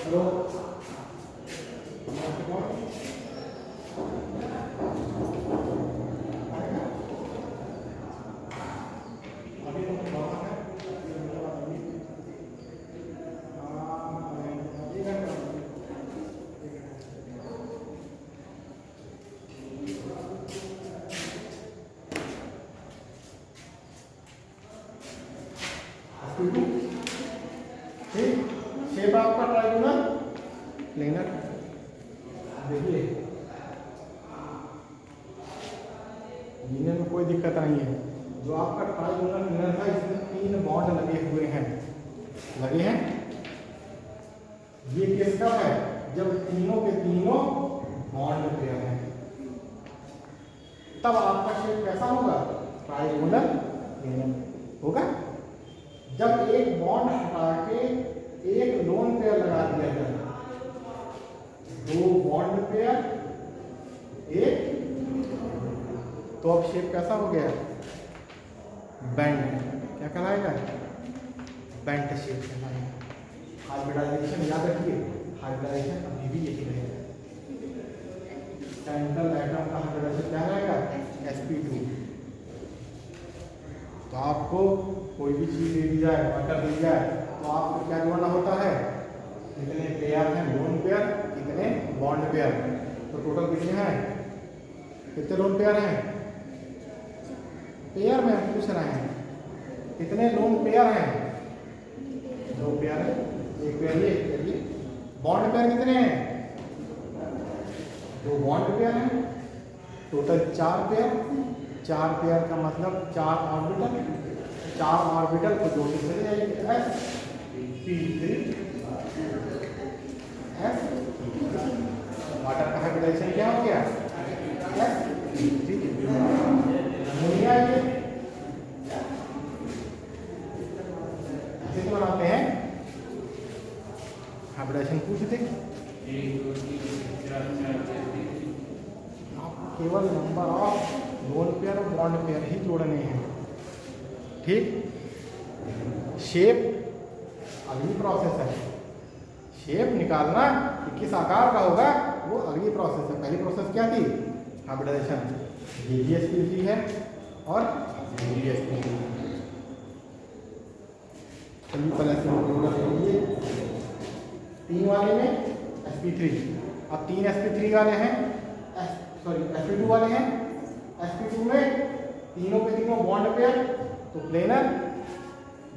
हेलो ठीक। शेप आपका ट्राइगोनल प्लेनर। देखिए लीनियर में कोई दिक्कत नहीं है। जो आपका ट्राइगोनल प्लेनर था इसमें 3 बॉन्ड लगे हुए हैं। लगे हैं। ये केस कब है? जब तीनों के तीनों बॉन्ड पेयर हैं। तब आपका शेप कैसा होगा? ट्राइगोनल प्लेनर होगा। जब एक बॉन्ड हटा के एक लोन पेयर लगा दिया जाए, 2 बॉन्ड पेयर एक, तो अब शेप कैसा हो गया? बेंड। क्या कहलाएगा? बेंट शेप कहलाएगा। हाइब्रिडाइजेशन याद रखिए, हाइब्रिडाइजेशन अभी भी यही रहेगा। सेंट्रल एटम का हाइब्रिडाइजेशन क्या रहेगा? sp2। तो आपको कोई भी चीज दे दी जाए, वाटर दी जाए, तो आपको क्या जोड़ना होता है? कितने पेयर हैं लोन पेयर, कितने बॉन्ड पेयर। तो टोटल कितने हैं? कितने लोन पेयर हैं? पेयर में हम पूछ रहे हैं कितने लोन पेयर हैं? 2 पेयर है। एक पेयर ये, एक पेयर ये। बॉन्ड पेयर कितने हैं? 2 बॉन्ड पेयर हैं। Total 4 pair. 4 पेयर का मतलब 4 ऑर्बिटल। 4 ऑर्बिटल को जोड़ के चले जाएंगे sp3 s। वाटर का हाइब्रिडाइजेशन क्या हो गया? sp3। अमोनिया ये ऐसे तो बनाते हैं। हाइब्रिडाइजेशन पूछते आपको केवल नंबर ऑफ लोन पेयर और बॉन्ड पेयर ही जोड़ने हैं। ठीक। शेप अगली प्रोसेस है। शेप निकालना कि किस आकार का होगा वो अगली प्रोसेस है। पहली प्रोसेस क्या थी? हाइब्रिडाइजेशन। ये भी sp3 है और ये भी sp3 है। चलिए पहले से 3 वाले में sp3। अब 3 sp3 वाले हैं, सॉरी sp2 वाले हैं। sp2 में तीनों के तीनों बॉन्ड पेयर, तो प्लेनर।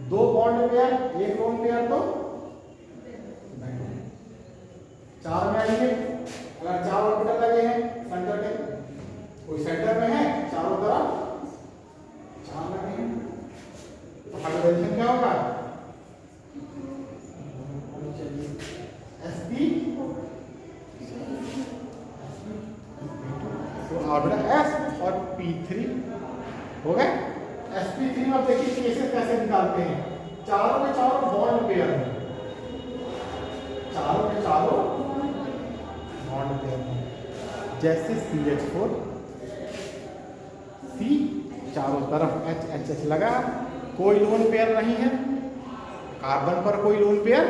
2 बॉन्ड पेयर, एक लोन पेयर, तो 4 में आएंगे। अगर 4 ऑर्बिटल लगे हैं सेंटर के, कोई सेंटर में है, चारों तरफ 4 लगे हैं, तो हाइब्रिडाइजेशन क्या होगा? sp, तो ऑर्बिटल s और p3 हो गए। sp3 में देखिए केसेस कैसे निकालते हैं। चारों के चारों बॉन्ड पेयर हैं। चारों के चारों बॉन्ड पेयर हो, जैसे CH4 C चारों तरफ H लगा, कोई लोन पेयर नहीं है, कार्बन पर कोई लोन पेयर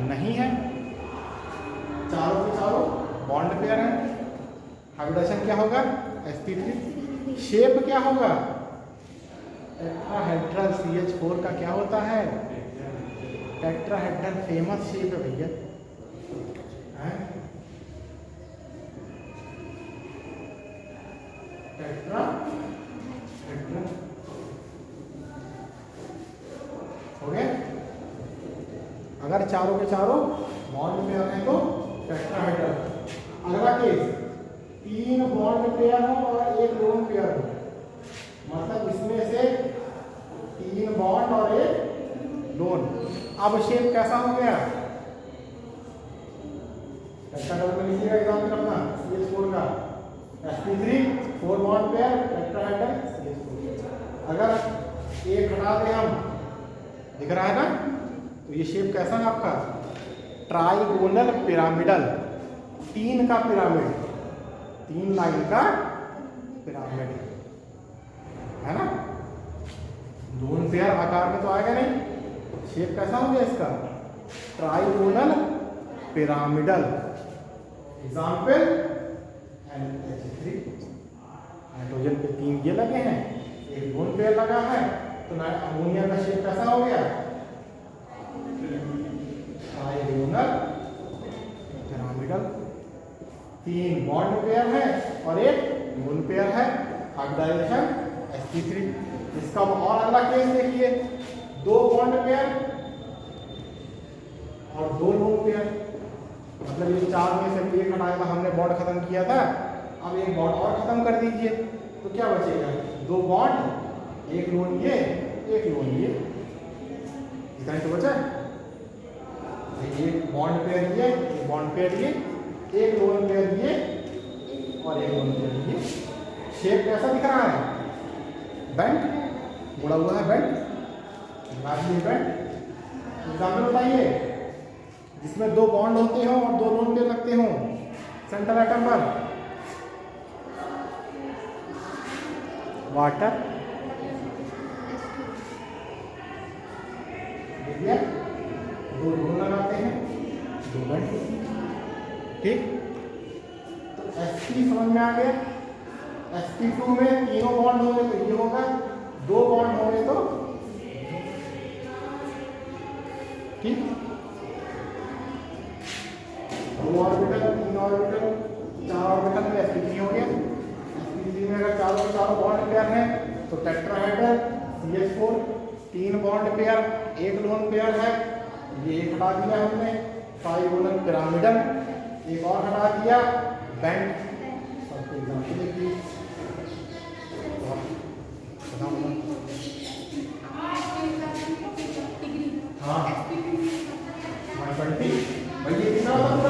नहीं है, चारों के चारों बॉन्ड पेयर है। हाइब्रिडेशन क्या होगा? sp3। शेप क्या होगा? टेट्राहेड्रल। CH4 का क्या होता है? टेट्राहेड्रल, फेमस शेप है भैया। टेट्राहेड्रल हो गया। अगर चारों के चारों बॉन्ड पेयर हैं तो टेट्राहेड्रल। अगला केस, 3 बॉन्ड पेयर हो और 1 लोन पेयर हो, मतलब इसमें से 3 बॉन्ड और 1 लोन। अब शेप कैसा हो गया? टेट्राहेड्रल में लिखिएगा एग्जाम्पल अपना CH4 का, sp3 4 bond pair tetrahedral CH4। अगर एक हटा दें हम, दिख रहा है ना, तो ये शेप कैसा है आपका? ट्राइगोनल पिरामिडल, 3 का पिरामिड, 3 लाइन का पिरामिड है ना। लोन पेयर आकार में तो आएगा नहीं, शेप कैसा हो गया इसका? Trigonal pyramidal. Example NH3, nitrogen पे 3 ये लगे हैं, 1 लोन पेयर लगा है, तो अमोनिया का शेप कैसा हो गया? Trigonal pyramidal. 3 बॉन्ड पेयर है और 1 लोन पेयर है। Hybridisation sp3। इसका और अगला केस देखिए, 2 बॉन्ड पेयर और 2 लोन पेयर, मतलब ये 4 में से 1 हटाया था हमने, बॉन्ड खत्म किया था, अब 1 बॉन्ड और खत्म कर दीजिए, तो क्या बचेगा? 2 बॉन्ड, 1 लोन ये, 1 लोन ये, इतना तो बचा। एक बॉन्ड पेयर ये, 1 बॉन्ड पेयर ये, 1 लोन पेयर ये और 1 लोन पेयर ये। शेप कैसा दिख रहा है? बेंट, मुड़ा हुआ है बेंट, बेंट। एग्जाम्पल बताइए जिसमें 2 बॉन्ड होते हो और 2 लोन पेयर लगते हो सेंटर एटम पर। वाटर, देखिए 2 लोन लगाते हैं, 2 बेंट, ठीक। तो sp समझ में आ गया। sp2 में तीनों बॉन्ड होंगे तो ये होगा, 2 बॉन्ड होंगे तो ठीक, 2 ऑर्बिटल, 3 ऑर्बिटल, 4 ऑर्बिटल में sp3 हो गया। sp3 में अगर चारों बॉन्ड पेयर हैं तो tetrahedral CH4, 3 bond pair, 1 lone pair है, ये 1 हटा दिया हमने, ट्राइगोनल पिरामिडल, 1 और हटा दिया, बेंट। सबको एग्जाम्पल देखिए, हाँ 120 भैया कितना होता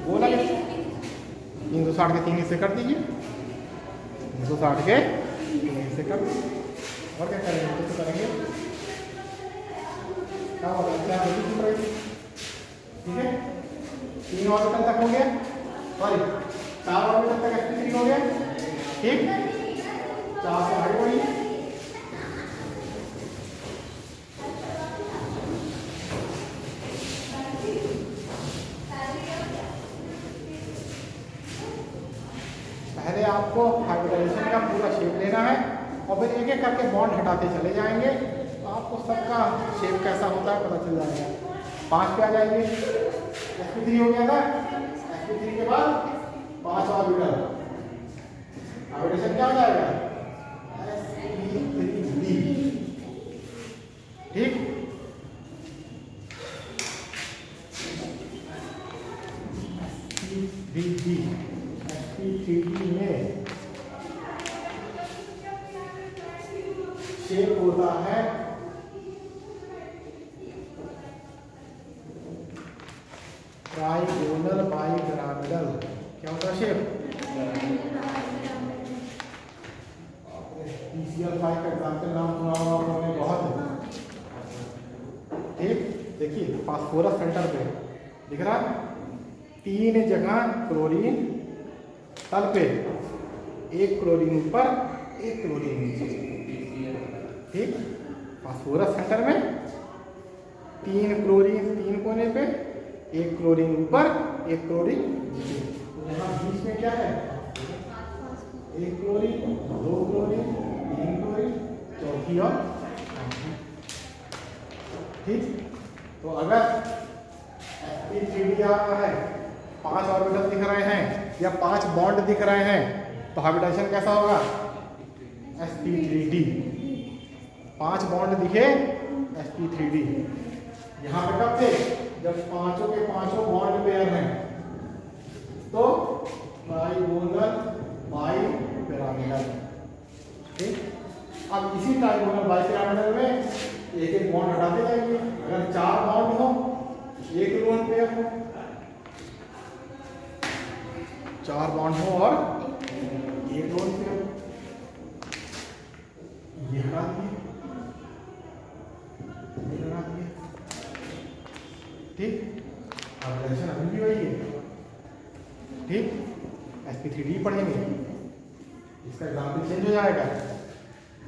बोला 360 के 3 हिस्से कर दीजिए, 360 के 3 हिस्से कर दीजिए, और क्या करेंगे? कुछ तो करेंगे, क्या होगा? क्या ठीक है, 3 ऑर्बिटल तक हो गया, सॉरी 4 ऑर्बिटल तक sp3 हो गया, ठीक। 4 से आगे बढ़िए, पहले आपको हाइब्रिडाइजेशन का पूरा शेप लेना है और फिर एक एक करके बॉन्ड हटाते चले जाएंगे, तो आपको सबका शेप कैसा होता है पता चल जाएगा। 5 पे आ जाएंगे, sp3 हो गया था, sp3 के बाद 5 ऑर्बिटल, हाइब्रिडेशन क्या हो जाएगा? sp3b, ठीक। sp3b में शेप होता है ट्राइगोनल बाइपिरामिडल। क्या होता है शेप? PCl5 का एग्जाम्पल नाम सुना होगा आपने बहुत, ठीक। देखिए फास्फोरस सेंटर पे दिख रहा है, 3 जगह क्लोरीन तल पे, 1 क्लोरीन ऊपर, 1 क्लोरीन नीचे। ठीक, फास्फोरस सेंटर में 3 क्लोरीन 3 कोने पे, 1 क्लोरीन ऊपर, 1 क्लोरीन नीचे। तो यहाँ बीच में क्या है? 1 क्लोरीन, 2 क्लोरीन, 3 क्लोरीन, चौथी और पांचवी। ठीक, तो अगर sp3d आ रहा है, 5 ऑर्बिटल दिख रहे हैं या 5 बॉन्ड दिख रहे हैं, तो हाइब्रिडाइजेशन कैसा होगा? sp3d। 5 बॉन्ड दिखे sp3d। यहाँ पे कब थे? जब पांचों के पांचों बॉन्ड पेयर हैं, तो ट्राइगोनल बाइपिरामिडल। ठीक, अब इसी ट्राइगोनल बाइपिरामिडल में एक एक बॉन्ड हटाते जाएंगे। अगर 4 बॉन्ड हो, 1 लोन पेयर हो, 4 बॉन्ड हो और 1 लोन पेयर हो, ये हटा दिए, ये हटा दिए। ठीक, अब रिलेशन अभी भी वही है। ठीक, sp3d पढ़ेंगे, इसका एग्जाम्पल चेंज हो जाएगा।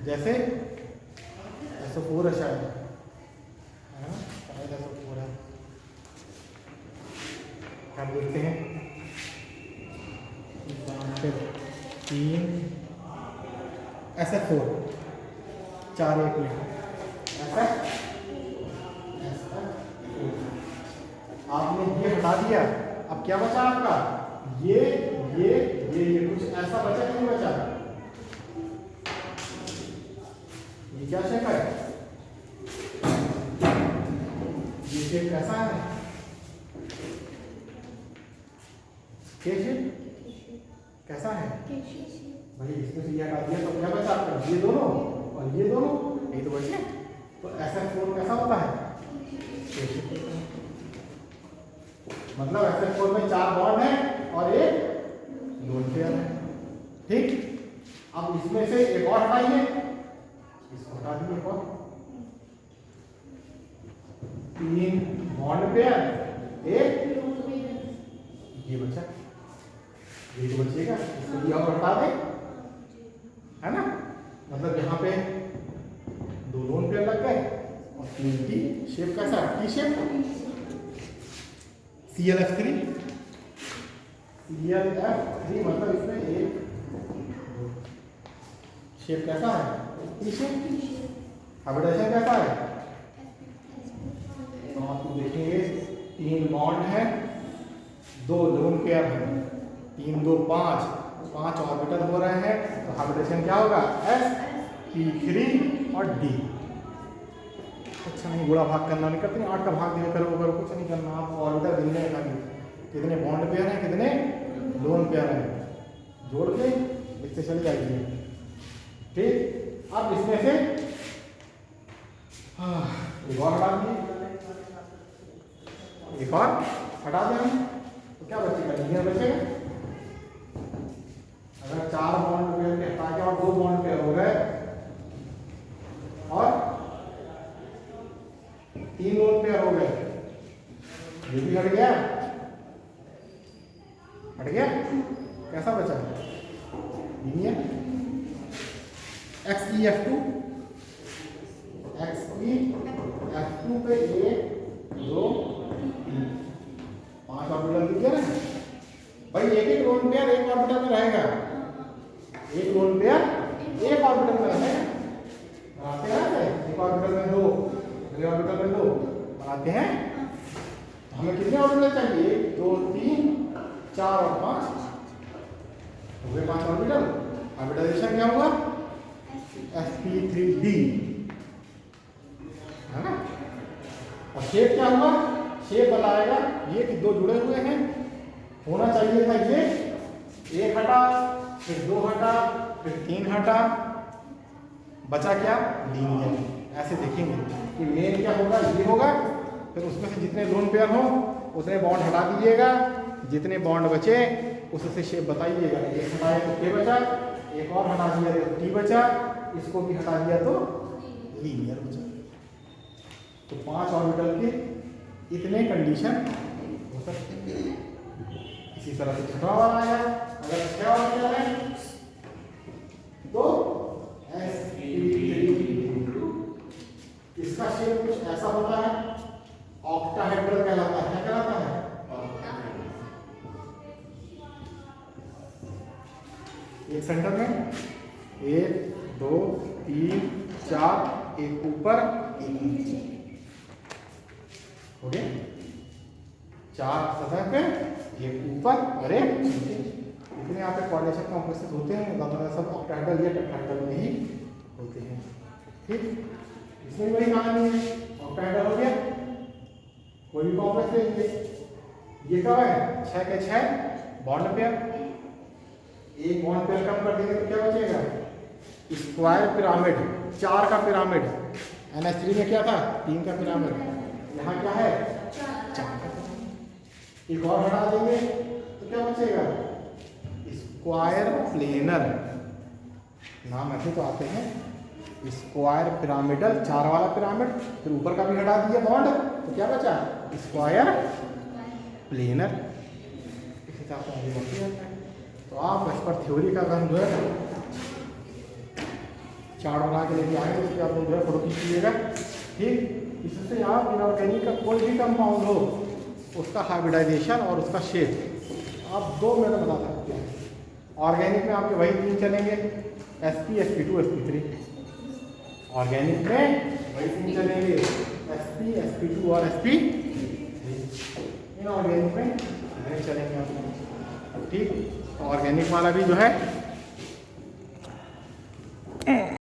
जैसे SO4 है शायद, है ना? शायद SO4 है। हम देखते हैं 3 SF4, 4 1 में आपने ये हटा दिया। अब क्या बचा आपका? ये कुछ ऐसा बचा कि नहीं बचा? ये क्या शेप है? ये शेप कैसा है? के शेप कैसा है भाई? इसमें से ये हटा दिया तो क्या बचा आपका? ये दोनों और ये दोनों, ये तो बचे। तो SF4 कैसा होता है? के शेप होता है। मतलब SF4 में 4 बॉन्ड है और 1 लोन पेयर है। ठीक, अब इसमें से एक और हटाइए, इसको हटा दिए। एक और 3 बॉन्ड पेयर, 1 ये बचा, ये तो बचेगा, इसको भी और हटा दें, है ना? मतलब यहाँ पे 2 लोन पेयर लग गए और 3 की शेप कैसा? T shape. ClF3 मतलब इसमें 1 शेप कैसा है? T shape. हाइब्रिडाइजेशन कैसा है? तो आप देखेंगे 3 बॉन्ड है, 2 लोन पेयर है, 3 2 5 ऑर्बिटल हो रहे हैं। तो हाइब्रिडाइजेशन क्या होगा? sp3 और d। अच्छा नहीं, गुणा भाग करना नहीं करते, 8 का भाग दिया करो, कुछ नहीं करना। आप ऑर्बिटल गिनने हैं खाली, कितने बॉन्ड पेयर हैं, कितने लोन पेयर हैं, जोड़ के इससे चले जाइए। ठीक, अब इसमें से एक और हटा दिए, एक और हटा दें हम, तो क्या बचेगा? लीनियर बचेगा। अगर 4 बॉन्ड पेयर के हटा के और 2 बॉन्ड पेयर हो गए और 3 लोन पेयर हो गए, ये भी हट गया, हट गया। कैसा बचा? लीनियर। XeF2 पे 1 2 3 5 ऑर्बिटल दिख गया ना भाई। एक लोन पेयर 1 ऑर्बिटल में रहेगा, 1 लोन पेयर 1 ऑर्बिटल में रहेगा। बनाते हैं 1 ऑर्बिटल में 2, अगले ऑर्बिटल में 2 बनाते हैं। तो हमें कितने ऑर्बिटल चाहिए? 1 2 3 4 और 5 हो गए 5 ऑर्बिटल। हाइब्रिडाइजेशन क्या होगा? sp3d, है ना? और शेप क्या हुआ? शेप बताएगा ये कि 2 जुड़े हुए हैं। होना चाहिए था ये, 1 हटा, फिर 2 हटा, फिर 3 हटा, बचा क्या? लीनियर। ऐसे देखेंगे कि मेन क्या होगा? ये होगा। फिर उसमें से जितने लोन पेयर हो उतने बॉन्ड हटा दीजिएगा, जितने बॉन्ड बचे उससे शेप बताइएगा। एक हटाए तो के बचा, एक और हटा दिया तो टी बचा, इसको भी हटा दिया तो लीनियर बचा। तो 5 ऑर्बिटल के इतने कंडीशन हो सकते हैं। इसी तरह से छठवां वाला आया, अगर 6 ऑर्बिटल है तो sp3। इसका शेप कुछ ऐसा होता है, ऑक्टाहेड्रल कहलाता है। क्या कहलाता है? एक सेंटर में 1 2 3 4, एक ऊपर एक नीचे, हो गया 4 सतह पे, एक ऊपर और एक नीचे। इतने यहाँ पे कोऑर्डिनेशन कॉम्प्लेक्सेस होते हैं, ज्यादातर सब ऑक्टाहेड्रल या टेट्राहेड्रल में ही होते हैं। ठीक, इसमें वही कहानी है, ऑक्टाहेड्रल हो गया, कोई भी कॉम्प्लेक्स लेंगे, ये कब है 6 के 6 बॉन्ड पेयर, एक बॉन्ड पेयर कम कर देंगे तो क्या बचेगा? स्क्वायर पिरामिड, 4 का पिरामिड। NH3 में क्या था? 3 का पिरामिड, यहाँ क्या है? 4 का। एक और हटा देंगे तो क्या बचेगा? स्क्वायर प्लेनर, नाम ऐसे तो आते हैं, स्क्वायर पिरामिडल, 4 वाला पिरामिड, फिर ऊपर का भी हटा दिया बॉन्ड तो क्या बचा? Square planar. इस हिसाब से आगे बढ़ते जाता है। तो आप इस पर थ्योरी का काम जो है चार्ट बना के लेके आए, उसके आप लोग जो है फोटो खींच लीजिएगा। ठीक, इससे आप इनऑर्गेनिक का कोई भी कंपाउंड हो उसका हाइब्रिडाइजेशन और उसका शेप आप 2 मिनट में बता सकते हैं। ऑर्गेनिक में आपके वही 3 चलेंगे, sp sp2 sp3। ऑर्गेनिक में वही 3 चलेंगे, sp sp2 और sp3। इनऑर्गेनिक में नहीं चलेंगे आप। ठीक, तो ऑर्गेनिक वाला भी जो है